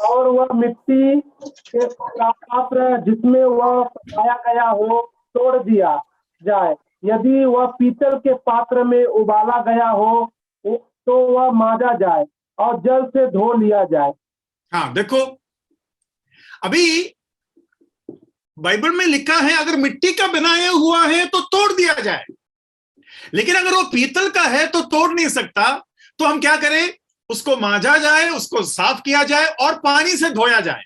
C: और वह मिट्टी के पात्र जिसमें वह पकाया गया हो तोड़ दिया जाए, यदि वह पीतल के पात्र में उबाला गया हो तो वह मांजा जाए और जल से धो लिया जाए।
A: हाँ देखो, अभी बाइबल में लिखा है अगर मिट्टी का बनाया हुआ है तो तोड़ दिया जाए, लेकिन अगर वो पीतल का है तो तोड़ नहीं सकता। तो हम क्या करें? उसको मांजा जाए, उसको साफ किया जाए और पानी से धोया जाए।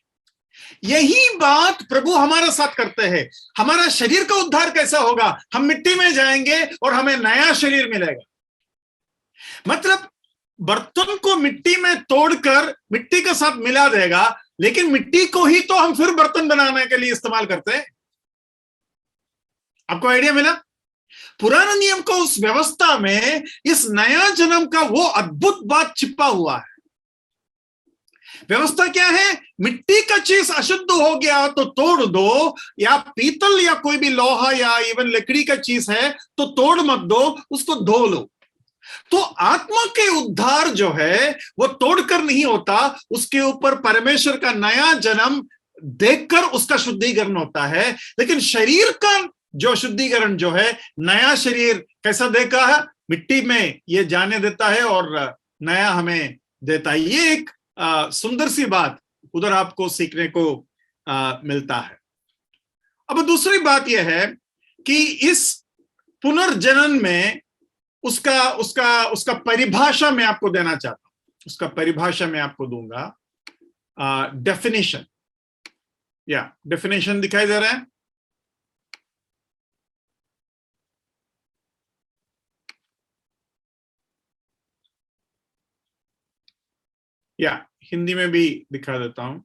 A: यही बात प्रभु हमारे साथ करते हैं। हमारा शरीर का उद्धार कैसा होगा? हम मिट्टी में जाएंगे और हमें नया शरीर मिलेगा। मतलब बर्तन को मिट्टी में तोड़कर मिट्टी के साथ मिला देगा, लेकिन मिट्टी को ही तो हम फिर बर्तन बनाने के लिए इस्तेमाल करते हैं। आपको आइडिया मिला? पुराना नियम को उस व्यवस्था में इस नया जन्म का वो अद्भुत बात छिपा हुआ है। व्यवस्था क्या है? मिट्टी का चीज अशुद्ध हो गया तो तोड़ दो, या पीतल या कोई भी लोहा या इवन लकड़ी का चीज है तो तोड़ मत दो, उसको धो लो। तो आत्मा के उद्धार जो है वो तोड़कर नहीं होता, उसके ऊपर परमेश्वर का नया जन्म देखकर उसका शुद्धिकरण होता है। लेकिन शरीर का जो शुद्धिकरण जो है, नया शरीर कैसा देखा है? मिट्टी में ये जाने देता है और नया हमें देता है। ये एक सुंदर सी बात उधर आपको सीखने को मिलता है। अब दूसरी बात यह है कि इस पुनर्जनन में उसका परिभाषा मैं आपको देना चाहता हूं। उसका परिभाषा मैं आपको दूंगा, डेफिनेशन। या डेफिनेशन दिखाई दे रहा है? या हिंदी में भी दिखा देता हूं।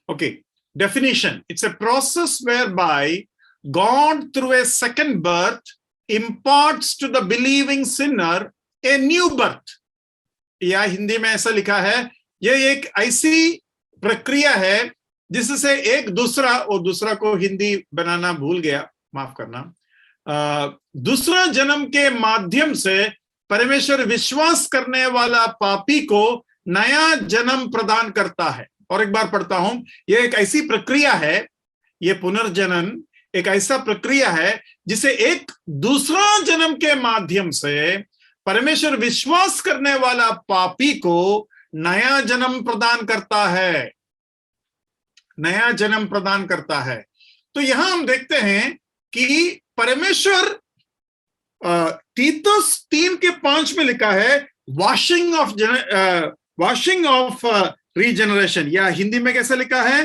A: Okay, definition, it's a process whereby God through a second birth imparts to the believing sinner a new birth। या हिंदी में ऐसा लिखा है, यह एक ऐसी प्रक्रिया है जिससे एक दूसरा, और दूसरा को हिंदी बनाना भूल गया, माफ करना, दूसरा जन्म के माध्यम से परमेश्वर विश्वास करने वाला पापी को नया जन्म प्रदान करता है। और एक बार पढ़ता हूं, यह एक ऐसी प्रक्रिया है, यह पुनर्जनन एक ऐसा प्रक्रिया है जिसे एक दूसरा जन्म के माध्यम से परमेश्वर विश्वास करने वाला पापी को नया जन्म प्रदान करता है, नया जन्म प्रदान करता है। तो यहां हम देखते हैं कि परमेश्वर तीतुस 3:5 में लिखा है वॉशिंग ऑफ रीजनरेशन, या हिंदी में कैसे लिखा है,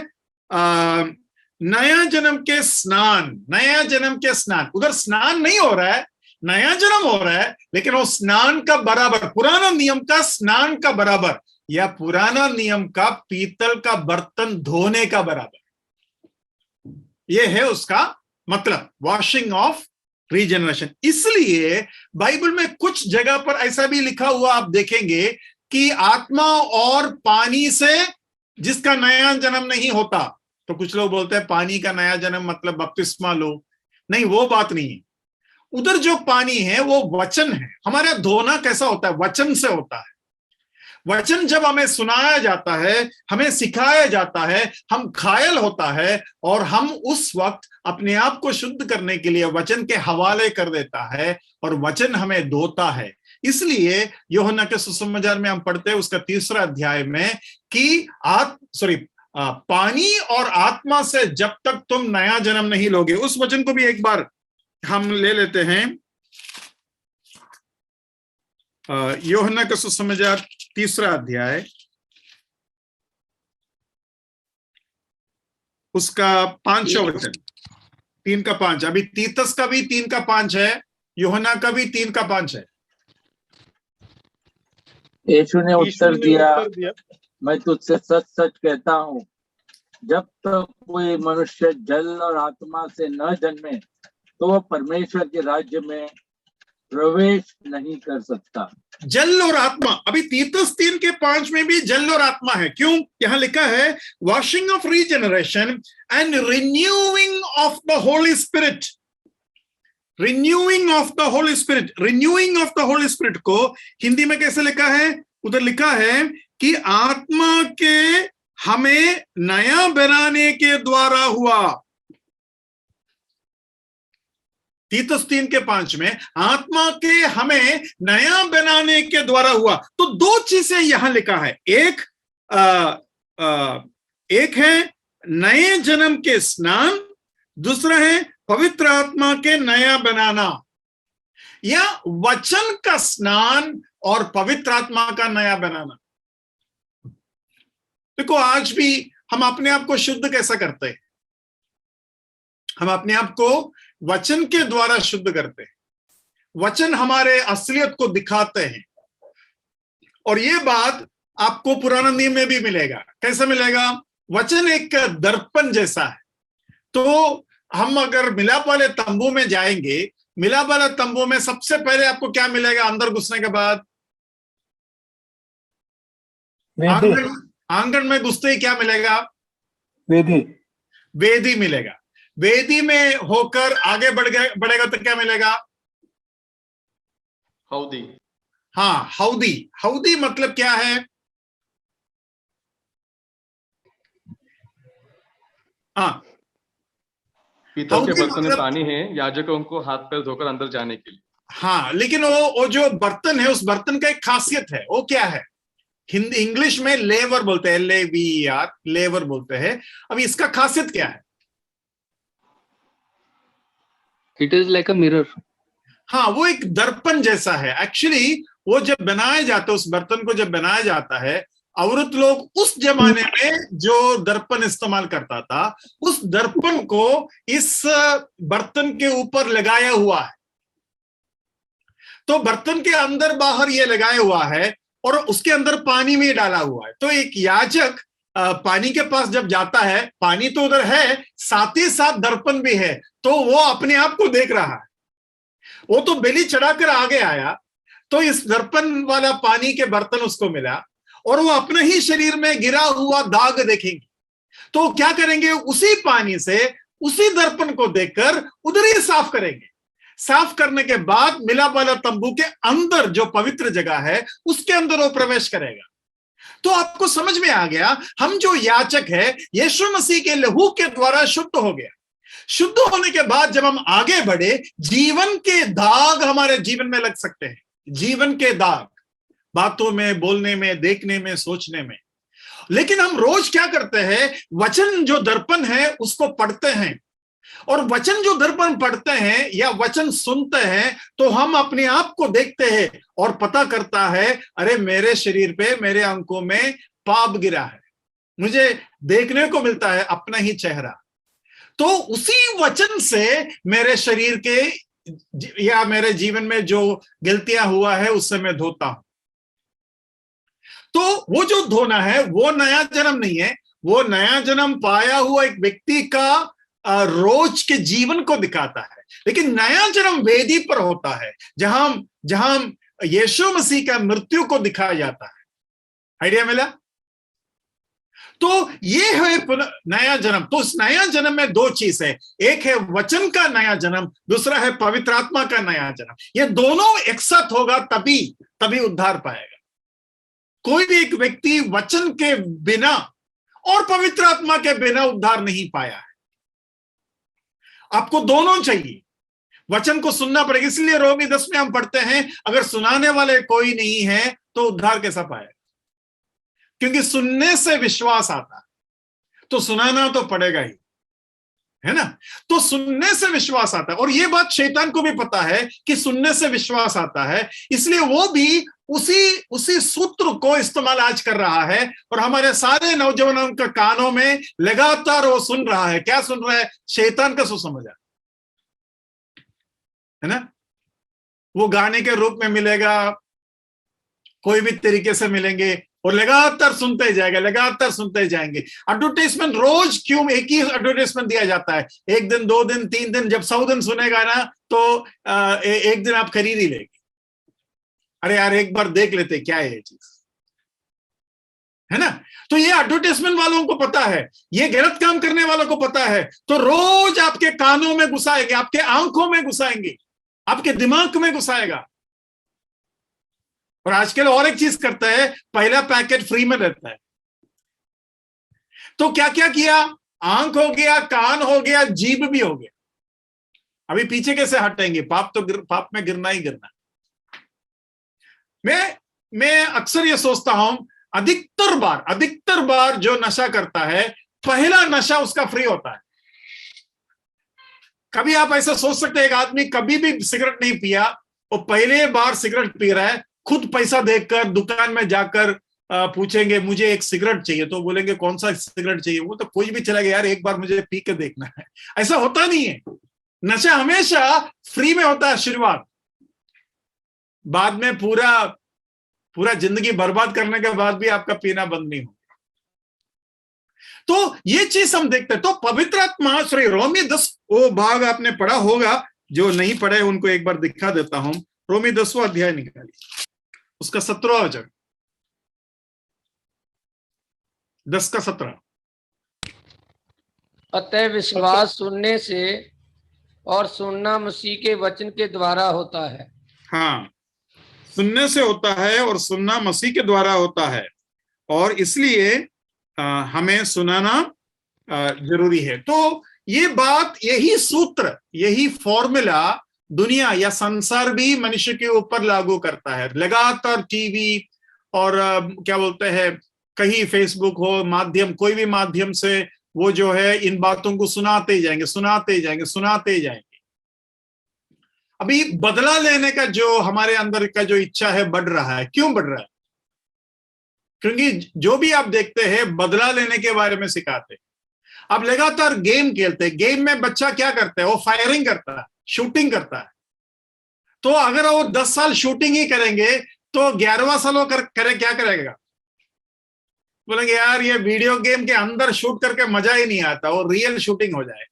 A: नया जन्म के स्नान, नया जन्म के स्नान। उधर स्नान नहीं हो रहा है, नया जन्म हो रहा है, लेकिन वो स्नान का बराबर, पुराना नियम का स्नान का बराबर, या पुराना नियम का पीतल का बर्तन धोने का बराबर, यह है उसका मतलब, वॉशिंग ऑफ रीजनरेशन। इसलिए बाइबल में कुछ जगह पर ऐसा भी लिखा हुआ आप देखेंगे कि आत्मा और पानी से जिसका नया जन्म नहीं होता। तो कुछ लोग बोलते हैं पानी का नया जन्म मतलब बपतिस्मा लो, नहीं, वो बात नहीं है। उधर जो पानी है वो वचन है। हमारा धोना कैसा होता है, वचन से होता है। वचन जब हमें सुनाया जाता है, हमें सिखाया जाता है, हम घायल होता है और हम उस वक्त अपने आप को शुद्ध करने के लिए वचन के हवाले कर देता है और वचन हमें धोता है। इसलिए यूहन्ना के सुसमाचार में हम पढ़ते हैं उसका 3 अध्याय में कि पानी और आत्मा से जब तक तुम नया जन्म नहीं लोगे। उस वचन को भी एक बार हम ले लेते हैं, यूहन्ना का सुसमाचार 3 अध्याय उसका 5वां वचन, 3:5। अभी तीतस का भी 3:5 है, यूहन्ना का भी 3:5 है।
D: यीशु ने उत्तर दिया, मैं तुझसे सच सच कहता हूँ, जब तक कोई मनुष्य जल और आत्मा से न जन्मे तो वह परमेश्वर के राज्य में प्रवेश नहीं कर सकता।
A: जल और आत्मा, अभी तीतस 3:5 में भी जल और आत्मा है। क्यों? यहां लिखा है washing of regeneration and renewing of the Holi spirit. Renewing of the Holi spirit, renewing of the Holi spirit को हिंदी में कैसे लिखा है? उधर लिखा है कि आत्मा के हमें नया बनाने के द्वारा हुआ। तीतस 3:5 में आत्मा के हमें नया बनाने के द्वारा हुआ। तो 2 चीजें यहां लिखा है, एक है नए जन्म के स्नान, दूसरा है पवित्र आत्मा के नया बनाना, या वचन का स्नान और पवित्र आत्मा का नया बनाना। देखो, आज भी हम अपने आप को शुद्ध कैसा करते हैं? हम अपने आप को वचन के द्वारा शुद्ध करते हैं। वचन हमारे असलियत को दिखाते हैं, और ये बात आपको पुराना नियम में भी मिलेगा। कैसा मिलेगा? वचन एक दर्पण जैसा है। तो हम अगर मिलाप वाले तंबू में जाएंगे, मिलाप वाला तंबू में सबसे पहले आपको क्या मिलेगा? अंदर घुसने के बाद आंगन में घुसते ही क्या मिलेगा? वेदी मिलेगा। वेदी में होकर आगे बढ़ेगा तो क्या मिलेगा?
F: हौदी।
A: हाँ, हौदी। हौदी मतलब क्या है? हाँ,
F: पीतल के बर्तन में पानी है, याजकों को हाथ पैर धोकर अंदर जाने के लिए।
A: हाँ, लेकिन वो जो बर्तन है, उस बर्तन का एक खासियत है। वो क्या है? हिंदी इंग्लिश में लेवर बोलते हैं, LAVER, लेवर बोलते हैं। अब इसका खासियत क्या है?
G: It is like a mirror.
A: हाँ, वो एक दर्पण जैसा है। एक्चुअली वो जब बनाया जाता है, उस बर्तन को जब बनाया जाता है, औरत लोग उस जमाने में जो दर्पण इस्तेमाल करता था, उस दर्पण को इस बर्तन के ऊपर लगाया हुआ है। तो बर्तन के अंदर बाहर ये लगाया हुआ है और उसके अंदर पानी में डाला हुआ है। तो एक याजक पानी के पास जब जाता है, पानी तो उधर है, साथ ही साथ दर्पण भी है, तो वो अपने आप को देख रहा है। वो तो बलि चढ़ाकर आगे आया, तो इस दर्पण वाला पानी के बर्तन उसको मिला और वो अपने ही शरीर में गिरा हुआ दाग देखेंगे। तो क्या करेंगे? उसी पानी से उसी दर्पण को देखकर उधर ही साफ करेंगे। साफ करने के बाद मिलाप वाला तंबू के अंदर जो पवित्र जगह है, उसके अंदर वो प्रवेश करेगा। तो आपको समझ में आ गया, हम जो याचक है यीशु मसीह के लहू के द्वारा शुद्ध हो गया। शुद्ध होने के बाद जब हम आगे बढ़े, जीवन के दाग हमारे जीवन में लग सकते हैं। जीवन के दाग, बातों में, बोलने में, देखने में, सोचने में। लेकिन हम रोज क्या करते हैं, वचन जो दर्पण है उसको पढ़ते हैं, और वचन जो दर्पण पढ़ते हैं या वचन सुनते हैं तो हम अपने आप को देखते हैं और पता करता है, अरे मेरे शरीर पे, मेरे अंगों में पाप गिरा है। मुझे देखने को मिलता है अपना ही चेहरा। तो उसी वचन से मेरे शरीर के या मेरे जीवन में जो गलतियां हुआ है उससे मैं धोता हूं। तो वो जो धोना है वो नया जन्म नहीं है, वो नया जन्म पाया हुआ एक व्यक्ति का रोज के जीवन को दिखाता है। लेकिन नया जन्म वेदी पर होता है, जहां यीशु मसीह का मृत्यु को दिखाया जाता है। आइडिया मिला? तो ये है नया जन्म। तो उस नया जन्म में दो चीज है, एक है वचन का नया जन्म, दूसरा है पवित्र आत्मा का नया जन्म। ये दोनों एक साथ होगा तभी उद्धार पाएगा। कोई भी एक व्यक्ति वचन के बिना और पवित्र आत्मा के बिना उद्धार नहीं पाया है। आपको दोनों चाहिए, वचन को सुनना पड़ेगा। इसलिए रोमी 10 में हम पढ़ते हैं, अगर सुनाने वाले कोई नहीं है तो उद्धार कैसा पाएगा? क्योंकि सुनने से विश्वास आता है, तो सुनाना तो पड़ेगा ही, है ना? तो सुनने से विश्वास आता है, और ये बात शैतान को भी पता है कि सुनने से विश्वास आता है। इसलिए वो भी उसी सूत्र को इस्तेमाल आज कर रहा है, और हमारे सारे नौजवानों के कानों में लगातार वो सुन रहा है। क्या सुन रहा है? शैतान का सुसमाचार, है ना? वो गाने के रूप में मिलेगा, कोई भी तरीके से मिलेंगे, और लगातार सुनते जाएगा, लगातार सुनते जाएंगे। एडवर्टाइजमेंट रोज क्यों एक ही एडवर्टाइजमेंट दिया जाता है? 1 दिन, 2 दिन, 3 दिन, जब 100 दिन सुनेगा ना तो एक दिन आप खरीद ही लेंगे। अरे यार एक बार देख लेते क्या है ये चीज, है ना? तो ये एडवर्टाइजमेंट वालों को पता है, ये गलत काम करने वालों को पता है, तो रोज आपके कानों में घुसाएंगे, आपके आंखों में घुसाएंगे, आपके दिमाग में घुसाएगा। और आजकल और एक चीज करता है, पहला पैकेट फ्री में रहता है। तो क्या क्या किया? आंख हो गया, कान हो गया, जीभ भी हो गया। अभी पीछे कैसे हटेंगे? पाप में गिरना ही गिरना। मैं अक्सर ये सोचता हूं, अधिकतर बार जो नशा करता है, पहला नशा उसका फ्री होता है। कभी आप ऐसा सोच सकते हैं, एक आदमी कभी भी सिगरेट नहीं पिया और पहले बार सिगरेट पी रहा है, खुद पैसा देखकर दुकान में जाकर पूछेंगे मुझे एक सिगरेट चाहिए, तो बोलेंगे कौन सा सिगरेट चाहिए? वो तो कोई भी चला गया, यार एक बार मुझे पी के देखना है। ऐसा होता नहीं है। नशा हमेशा फ्री में होता है शुरुआत, बाद में पूरा जिंदगी बर्बाद करने के बाद भी आपका पीना बंद नहीं हो। तो ये चीज हम देखते हैं। तो पवित्र आत्मा, सॉरी, रोमी 10 वो भाग आपने पढ़ा होगा, जो नहीं पढ़े उनको एक बार दिखा देता हूं। रोमी 10वां अध्याय निकालिए, उसका 17वां वचन, 10 का 17।
B: अतः विश्वास सुनने से और सुनना मसीह के वचन के द्वारा होता है।
A: हाँ, सुनने से होता है और सुनना मसीह के द्वारा होता है, और इसलिए हमें सुनाना जरूरी है। तो ये बात, यही सूत्र, यही फॉर्मूला दुनिया या संसार भी मनुष्य के ऊपर लागू करता है। लगातार टीवी और क्या बोलते हैं, कहीं फेसबुक हो, माध्यम, कोई भी माध्यम से वो जो है इन बातों को सुनाते ही जाएंगे। अभी बदला लेने का जो हमारे अंदर का जो इच्छा है बढ़ रहा है। क्यों बढ़ रहा है? क्योंकि जो भी आप देखते हैं बदला लेने के बारे में सिखाते हैं। आप लगातार गेम खेलते हैं, गेम में बच्चा क्या करता है? वो फायरिंग करता है, शूटिंग करता है। तो अगर वो 10 साल शूटिंग ही करेंगे तो 11वां साल वो क्या करेगा? बोलेंगे यार ये वीडियो गेम के अंदर शूट करके मजा ही नहीं आता, वो रियल शूटिंग हो जाए।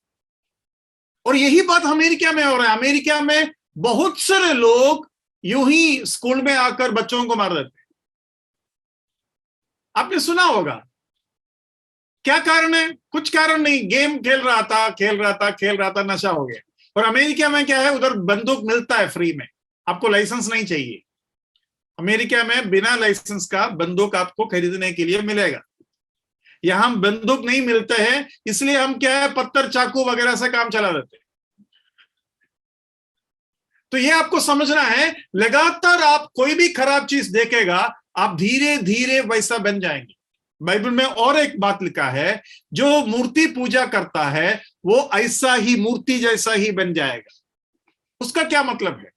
A: और यही बात अमेरिका में हो रहा है। अमेरिका में बहुत सारे लोग यूं ही स्कूल में आकर बच्चों को मार देते हैं। आपने सुना होगा। क्या कारण है? कुछ कारण नहीं, गेम खेल रहा था, नशा हो गया। और अमेरिका में क्या है, उधर बंदूक मिलता है फ्री में, आपको लाइसेंस नहीं चाहिए। अमेरिका में बिना लाइसेंस का बंदूक आपको खरीदने के लिए मिलेगा। यहां बंदूक नहीं मिलते हैं, इसलिए हम क्या है, पत्थर चाकू वगैरह से काम चला देते हैं। तो ये आपको समझना है, लगातार आप कोई भी खराब चीज देखेगा, आप धीरे धीरे वैसा बन जाएंगे। बाइबल में और एक बात लिखा है, जो मूर्ति पूजा करता है वो ऐसा ही, मूर्ति जैसा ही बन जाएगा। उसका क्या मतलब है?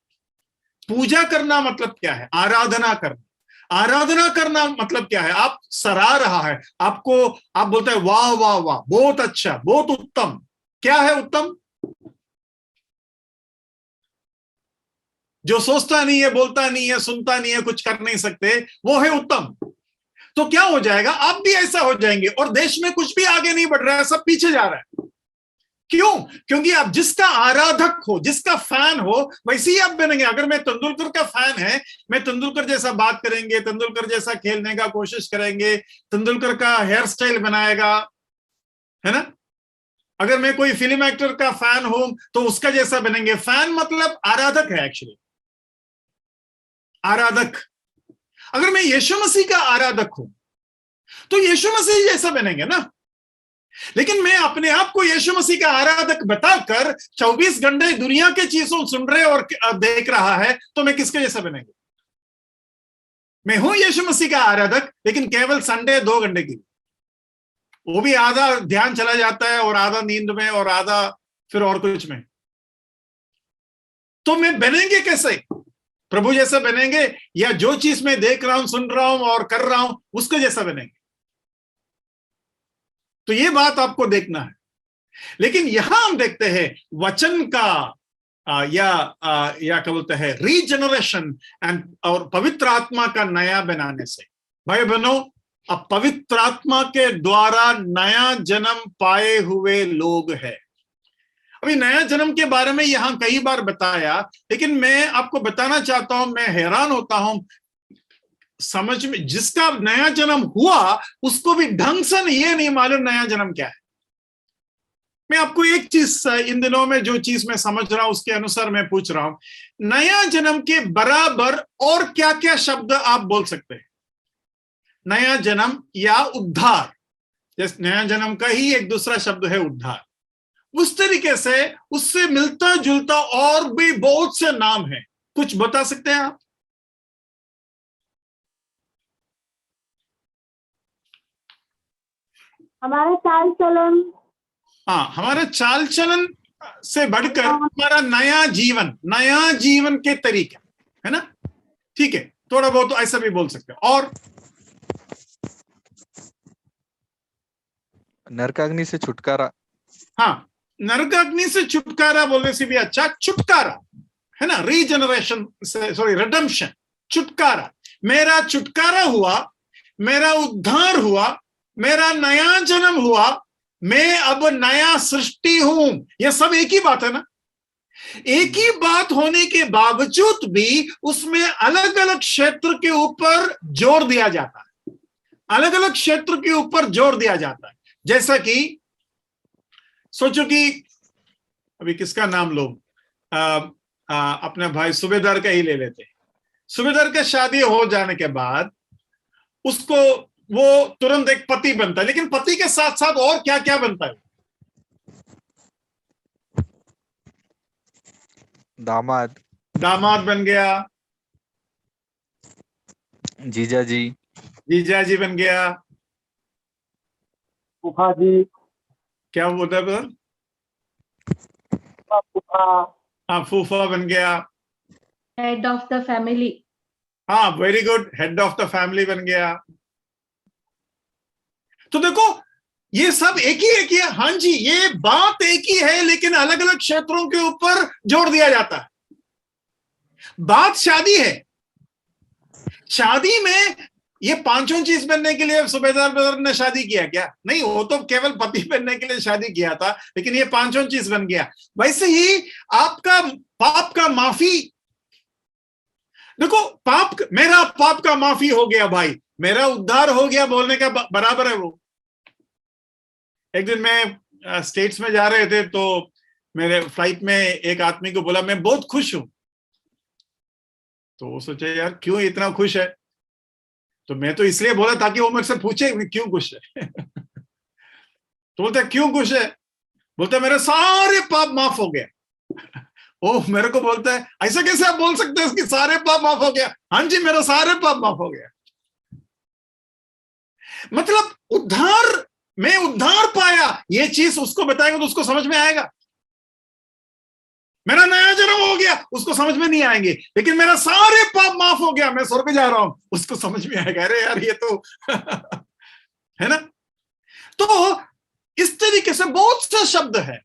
A: पूजा करना मतलब क्या है? आराधना करना। आराधना करना मतलब क्या है? आप सराह रहा है आपको, आप बोलते हैं वाह वाह वाह, बहुत अच्छा, बहुत उत्तम। क्या है उत्तम? जो सोचता नहीं है, बोलता नहीं है, सुनता नहीं है, कुछ कर नहीं सकते, वो है उत्तम। तो क्या हो जाएगा? आप भी ऐसा हो जाएंगे, और देश में कुछ भी आगे नहीं बढ़ रहा है, सब पीछे जा रहा है। क्यों? क्योंकि आप जिसका आराधक हो, जिसका फैन हो, वैसे ही आप बनेंगे। अगर मैं तेंदुलकर का फैन है, मैं तेंदुलकर जैसा बात करेंगे, तेंदुलकर जैसा खेलने का कोशिश करेंगे, तेंदुलकर का हेयर स्टाइल बनाएगा, है ना? अगर मैं कोई फिल्म एक्टर का फैन हूं तो उसका जैसा बनेंगे। फैन मतलब आराधक है, एक्चुअली आराधक। अगर मैं यीशु मसीह का आराधक हूं तो यीशु मसीह जैसा बनेंगे ना। लेकिन मैं अपने आप को यीशु मसीह का आराधक बताकर 24 घंटे दुनिया के चीजों सुन रहे और देख रहा है, तो मैं किसके जैसा बनेंगे? मैं हूं यीशु मसीह का आराधक, लेकिन केवल संडे 2 घंटे की, वो भी आधा ध्यान चला जाता है और आधा नींद में और आधा फिर और कुछ में। तो मैं बनेंगे कैसे? प्रभु जैसा बनेंगे, या जो चीज मैं देख रहा हूं, सुन रहा हूं और कर रहा हूं उसके जैसा बनेंगे? तो ये बात आपको देखना है। लेकिन यहां हम देखते हैं वचन का या क्या बोलते हैं, रीजनरेशन एंड, और पवित्र आत्मा का नया बनाने से। भाई बहनों, अब पवित्र आत्मा के द्वारा नया जन्म पाए हुए लोग हैं। अभी नया जन्म के बारे में यहां कई बार बताया, लेकिन मैं आपको बताना चाहता हूं, मैं हैरान होता हूं समझ में, जिसका नया जन्म हुआ उसको भी ढंग से ये नहीं मालूम नया जन्म क्या है। मैं आपको एक चीज इन दिनों में, जो चीज मैं समझ रहा हूं उसके अनुसार मैं पूछ रहा हूं, नया जन्म के बराबर और क्या क्या शब्द आप बोल सकते हैं? नया जन्म या उद्धार, जैसे नया जन्म का ही एक दूसरा शब्द है उद्धार। उस तरीके से उससे मिलता जुलता और भी बहुत से नाम हैं, कुछ बता सकते हैं आप?
H: हमारा चाल चलन,
A: हाँ, हमारा चाल चलन से बढ़कर हमारा नया जीवन के तरीके, है ना? ठीक है, थोड़ा बहुत ऐसा भी बोल सकते हैं। और
I: नरकाग्नि से छुटकारा।
A: हाँ, नरकाग्नि से छुटकारा बोलने से भी अच्छा छुटकारा, है ना? रीजनरेशन से, सॉरी, रिडेम्पशन, छुटकारा। मेरा छुटकारा हुआ, मेरा उद्धार हुआ, मेरा नया जन्म हुआ, मैं अब नया सृष्टि हूं। यह सब एक ही बात है ना? एक ही बात होने के बावजूद भी उसमें अलग अलग क्षेत्र के ऊपर जोर दिया जाता है, अलग अलग क्षेत्र के ऊपर जोर दिया जाता है। जैसा कि सोचो कि अभी किसका नाम लो, अपने भाई सूबेदार का ही ले लेते। सूबेदार का शादी हो जाने के बाद उसको वो तुरंत एक पति बनता है, लेकिन पति के साथ साथ और क्या क्या बनता है? दामाद बन गया, जीजा जी बन गया,
C: फूफा जी,
A: क्या बोलता है?
C: फूफा,
A: हाँ, फूफा बन गया,
H: हेड ऑफ द फैमिली।
A: हाँ, very good, head of the family बन गया। तो देखो, ये सब एक ही है। हाँ जी, ये बात एक ही है, लेकिन अलग अलग क्षेत्रों के ऊपर जोर दिया जाता है। बात शादी है, शादी में ये पांचों चीज बनने के लिए सूबेदार ने शादी किया क्या? नहीं, वो तो केवल पति बनने के लिए शादी किया था, लेकिन ये पांचों चीज बन गया। वैसे ही आपका पाप का माफी, देखो, मेरा पाप का माफी हो गया भाई, मेरा उद्धार हो गया बोलने का बराबर है वो। एक दिन मैं स्टेट्स में जा रहे थे, तो मेरे फ्लाइट में एक आदमी को बोला, मैं बहुत खुश हूं। तो वो सोचे यार क्यों इतना खुश है, तो मैं तो इसलिए बोला ताकि वो मेरे से पूछे क्यों खुश है। तो बोलता क्यों खुश है, बोलता मेरे सारे पाप माफ हो गए। ओ मेरे को बोलता है ऐसा कैसे आप बोल सकते हैं कि सारे पाप माफ हो गया? हाँ जी मेरा सारे पाप माफ हो गया। मतलब उद्धार, मैं उद्धार पाया, ये चीज उसको बताएगा तो उसको समझ में आएगा। मेरा नया जन्म हो गया, उसको समझ में नहीं आएंगे, लेकिन मेरा सारे पाप माफ हो गया, मैं स्वर्ग जा रहा हूं, उसको समझ में आएगा। अरे यार ये तो है ना। तो इस तरीके से बहुत से शब्द है,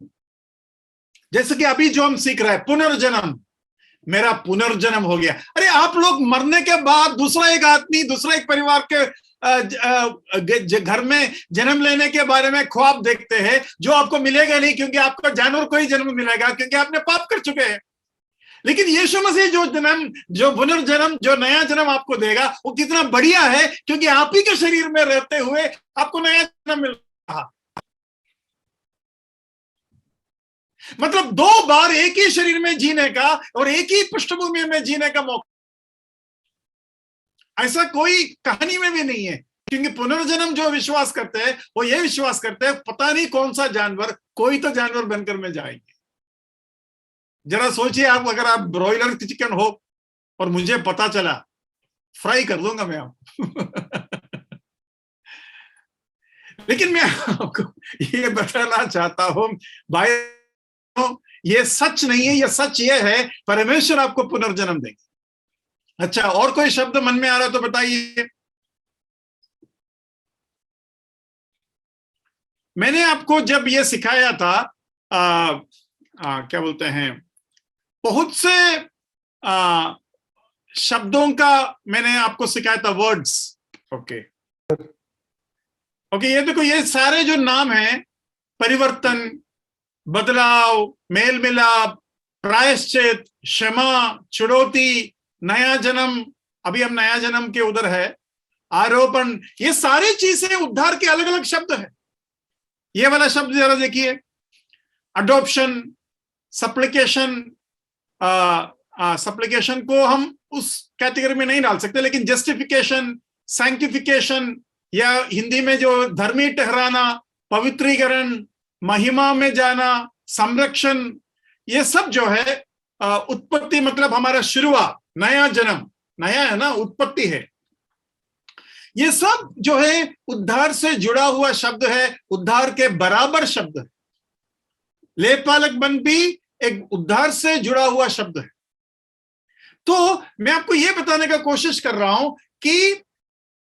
A: जैसे कि अभी जो हम सीख रहे हैं पुनर्जन्म, मेरा पुनर्जन्म हो गया। अरे आप लोग मरने के बाद दूसरा एक आदमी दूसरा एक परिवार के घर में जन्म लेने के बारे में ख्वाब देखते हैं, जो आपको मिलेगा नहीं, क्योंकि आपको जानवर को ही जन्म मिलेगा, क्योंकि आपने पाप कर चुके हैं। लेकिन यीशु मसीह जो जन्म, जो पुनर्जन्म, जो नया जन्म आपको देगा, वो कितना बढ़िया है, क्योंकि आप ही के शरीर में रहते हुए आपको नया जन्म मिल रहा। मतलब 2 बार एक ही शरीर में जीने का और एक ही पृष्ठभूमि में जीने का मौका, ऐसा कोई कहानी में भी नहीं है। क्योंकि पुनर्जन्म जो विश्वास करते हैं वो ये विश्वास करते हैं पता नहीं कौन सा जानवर, कोई तो जानवर बनकर में जाएंगे। जरा सोचिए आप, अगर आप ब्रॉयलर चिकन हो और मुझे पता चला, फ्राई कर दूंगा मैं आपको। लेकिन मैं आपको ये बताना चाहता हूं भाई, ये सच नहीं है, ये सच ये है परमेश्वर आपको पुनर्जन्म देंगे। अच्छा, और कोई शब्द मन में आ रहा तो बताइए। मैंने आपको जब ये सिखाया था क्या बोलते हैं, बहुत से शब्दों का मैंने आपको सिखाया था, वर्ड्स। ओके, ये देखो, ये सारे जो नाम हैं, परिवर्तन, बदलाव, मेल मिलाप, प्रायश्चित, क्षमा, चुनौती, नया जन्म, अभी हम नया जन्म के उधर है, आरोपण, ये सारी चीजें उद्धार के अलग अलग शब्द है। ये वाला शब्द जरा देखिए, अडॉप्शन, सप्लिकेशन। सप्लिकेशन को हम उस कैटेगरी में नहीं डाल सकते, लेकिन जस्टिफिकेशन, सैंक्टिफिकेशन, या हिंदी में जो धर्मी ठहराना, पवित्रीकरण, महिमा में जाना, संरक्षण, ये सब जो है उत्पत्ति, मतलब हमारा शुरुआत, नया जन्म, नया है ना, उत्पत्ति है। ये सब जो है उद्धार से जुड़ा हुआ शब्द है, उद्धार के बराबर शब्द है। लेपालक बन भी एक उद्धार से जुड़ा हुआ शब्द है। तो मैं आपको यह बताने का कोशिश कर रहा हूं कि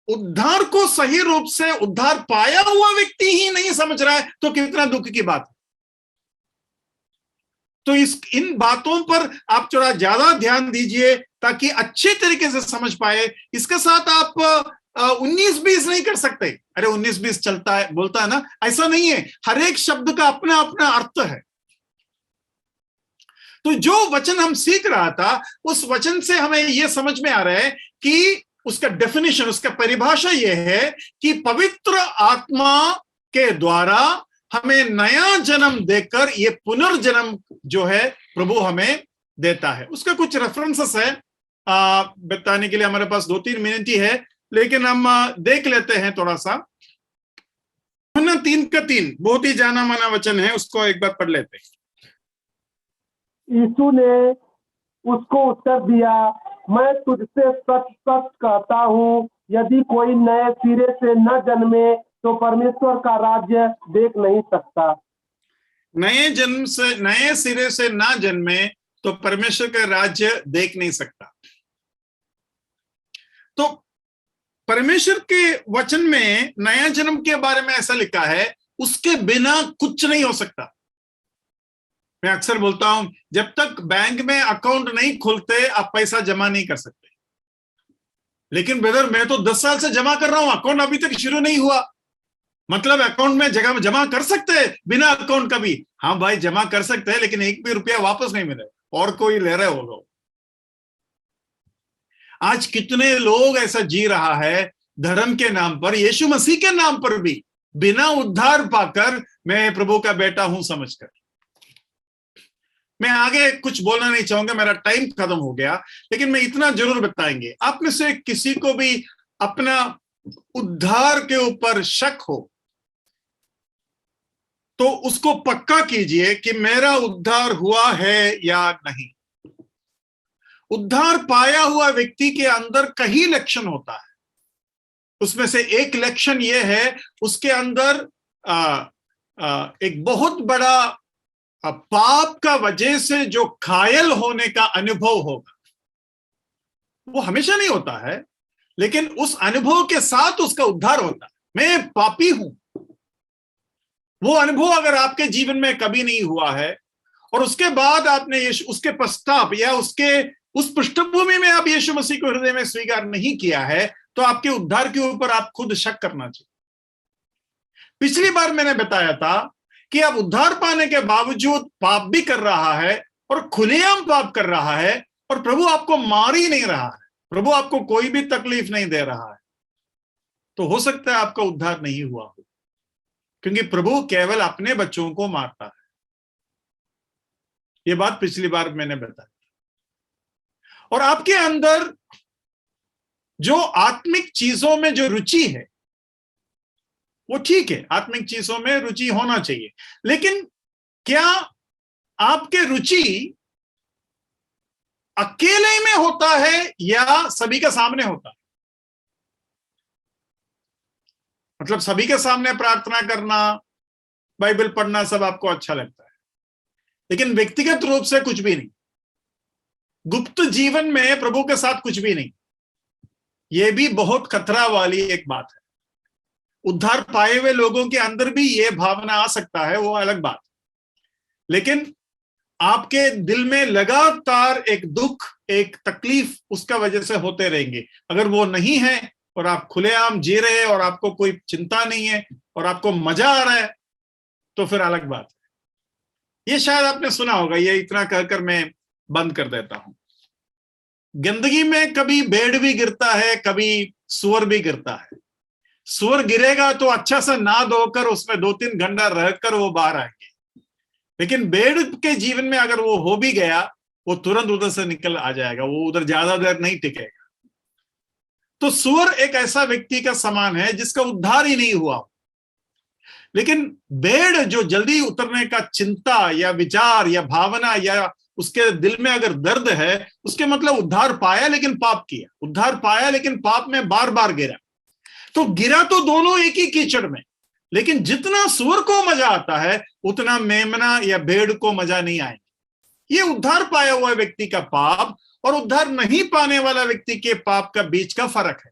A: उद्धार को सही रूप से उद्धार पाया हुआ व्यक्ति ही नहीं समझ रहा है, तो कितना दुख की बात है। तो इन बातों पर आप थोड़ा ज्यादा ध्यान दीजिए ताकि अच्छे तरीके से समझ पाए। इसके साथ आप 19-20 नहीं कर सकते। अरे 19-20 चलता है, बोलता है ना, ऐसा नहीं है। हर एक शब्द का अपना अपना अर्थ है। तो जो वचन हम सीख रहा था, उस वचन से हमें यह समझ में आ रहा है कि उसका डेफिनेशन, उसका परिभाषा यह है कि पवित्र आत्मा के द्वारा हमें नया जन्म देकर ये पुनर्जन्म जो है प्रभु हमें देता है। उसका कुछ रेफरेंसेस है बताने के लिए, हमारे पास 2-3 मिनट ही है, लेकिन हम देख लेते हैं थोड़ा सा। 3:3 बहुत ही जाना माना वचन है, उसको एक बार पढ़ लेते हैं।
C: यीशु ने उसको उत्तर दिया, मैं तुझसे सच सच कहता हूँ, यदि कोई नए सिरे से न जन्मे तो परमेश्वर का राज्य देख नहीं सकता।
A: नए सिरे से ना जन्मे तो परमेश्वर का राज्य देख नहीं सकता। तो परमेश्वर के वचन में नया जन्म के बारे में ऐसा लिखा है, उसके बिना कुछ नहीं हो सकता। मैं अक्सर बोलता हूं, जब तक बैंक में अकाउंट नहीं खुलते आप पैसा जमा नहीं कर सकते। लेकिन ब्रदर, मैं तो 10 साल से जमा कर रहा हूं, अकाउंट अभी तक शुरू नहीं हुआ। मतलब अकाउंट में जगह जमा कर सकते हैं बिना अकाउंट का भी? हाँ भाई, जमा कर सकते हैं, लेकिन 1 भी रुपया वापस नहीं मिलेगा और कोई ले रहे हो लोग। आज कितने लोग ऐसा जी रहा है धर्म के नाम पर, यीशु मसीह के नाम पर भी, बिना उद्धार पाकर मैं प्रभु का बेटा हूं समझकर। मैं आगे कुछ बोलना नहीं चाहूंगा, मेरा टाइम खत्म हो गया, लेकिन मैं इतना जरूर बताएंगे, आप में से किसी को भी अपना उद्धार के ऊपर शक हो तो उसको पक्का कीजिए कि मेरा उद्धार हुआ है या नहीं। उद्धार पाया हुआ व्यक्ति के अंदर कई लक्षण होता है, उसमें से एक लक्षण यह है उसके अंदर एक बहुत बड़ा पाप का वजह से जो घायल होने का अनुभव होगा। वो हमेशा नहीं होता है, लेकिन उस अनुभव के साथ उसका उद्धार होता है। मैं पापी हूं, वो अनुभव अगर आपके जीवन में कभी नहीं हुआ है और उसके बाद आपने यीशु, उसके पश्चाताप या उसके उस पृष्ठभूमि में आप यीशु मसीह को हृदय में स्वीकार नहीं किया है, तो आपके उद्धार के ऊपर आप खुद शक करना चाहिए। पिछली बार मैंने बताया था कि आप उद्धार पाने के बावजूद पाप भी कर रहा है और खुलेआम पाप कर रहा है, और प्रभु आपको मार ही नहीं रहा है, प्रभु आपको कोई भी तकलीफ नहीं दे रहा है, तो हो सकता है आपका उद्धार नहीं हुआ हो, क्योंकि प्रभु केवल अपने बच्चों को मारता है। ये बात पिछली बार मैंने बताई। और आपके अंदर जो आत्मिक चीजों में जो रुचि है वो ठीक है, आत्मिक चीजों में रुचि होना चाहिए, लेकिन क्या आपके रुचि अकेले में होता है या सभी के सामने होता है? मतलब सभी के सामने प्रार्थना करना, बाइबल पढ़ना सब आपको अच्छा लगता है, लेकिन व्यक्तिगत रूप से कुछ भी नहीं, गुप्त जीवन में प्रभु के साथ कुछ भी नहीं। यह भी बहुत खतरा वाली एक बात है। उद्धार पाए हुए लोगों के अंदर भी यह भावना आ सकता है, वो अलग बात, लेकिन आपके दिल में लगातार एक दुख, एक तकलीफ उसका वजह से होते रहेंगे। अगर वो नहीं है और आप खुलेआम जी रहे हैं और आपको कोई चिंता नहीं है और आपको मजा आ रहा है, तो फिर अलग बात है। ये शायद आपने सुना होगा, ये इतना कहकर मैं बंद कर देता हूं। गंदगी में कभी भेड़ भी गिरता है, कभी सुअर भी गिरता है। सुअर गिरेगा तो अच्छा सा ना धोकर उसमें 2-3 घंटा रहकर वो बाहर आएंगे, लेकिन भेड़ के जीवन में अगर वो हो भी गया, वो तुरंत उधर से निकल आ जाएगा, वो उधर ज्यादा देर नहीं टिकेगा। तो सुअर एक ऐसा व्यक्ति का समान है जिसका उद्धार ही नहीं हुआ। लेकिन भेड़ जो जल्दी उतरने का चिंता या विचार या भावना या उसके दिल में अगर दर्द है, उसके मतलब उद्धार पाया लेकिन पाप किया, उद्धार पाया लेकिन पाप में बार बार गिरा। तो गिरा तो दोनों एक ही कीचड़ में, लेकिन जितना सुअर को मजा आता है उतना मेमना या भेड़ को मजा नहीं आएगा। ये उद्धार पाया हुआ व्यक्ति का पाप और उद्धार नहीं पाने वाला व्यक्ति के पाप का बीच का फर्क है।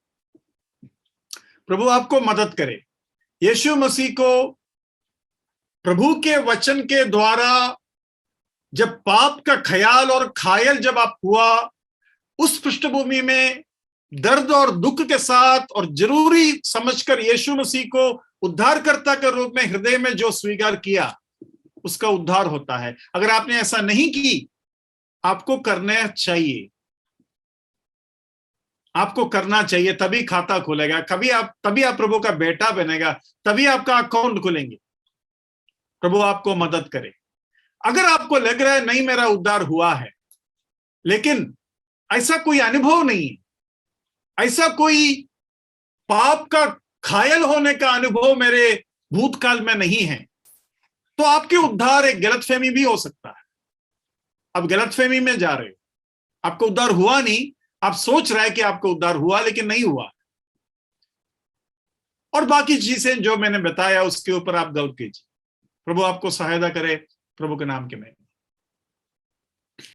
A: प्रभु आपको मदद करे। यीशु मसीह को प्रभु के वचन के द्वारा जब पाप का ख्याल और घायल जब आप हुआ, उस पृष्ठभूमि में दर्द और दुख के साथ और जरूरी समझकर यीशु मसीह को उद्धारकर्ता के रूप में हृदय में जो स्वीकार किया, उसका उद्धार होता है। अगर आपने ऐसा नहीं की, आपको करना चाहिए, आपको करना चाहिए, तभी खाता खुलेगा, तभी आप प्रभु का बेटा बनेगा, तभी आपका अकाउंट खुलेंगे। प्रभु आपको मदद करे। अगर आपको लग रहा है नहीं मेरा उद्धार हुआ है, लेकिन ऐसा कोई अनुभव नहीं है, ऐसा कोई पाप का घायल होने का अनुभव मेरे भूतकाल में नहीं है, तो आपके उद्धार एक गलतफहमी भी हो सकता है। आप गलतफहमी में जा रहे हो, आपको उद्धार हुआ नहीं, आप सोच रहे हैं कि आपको उद्धार हुआ, लेकिन नहीं हुआ। और बाकी चीजें जो मैंने बताया उसके ऊपर आप गौर कीजिए। प्रभु आपको सहायता करे। प्रभु के नाम के में।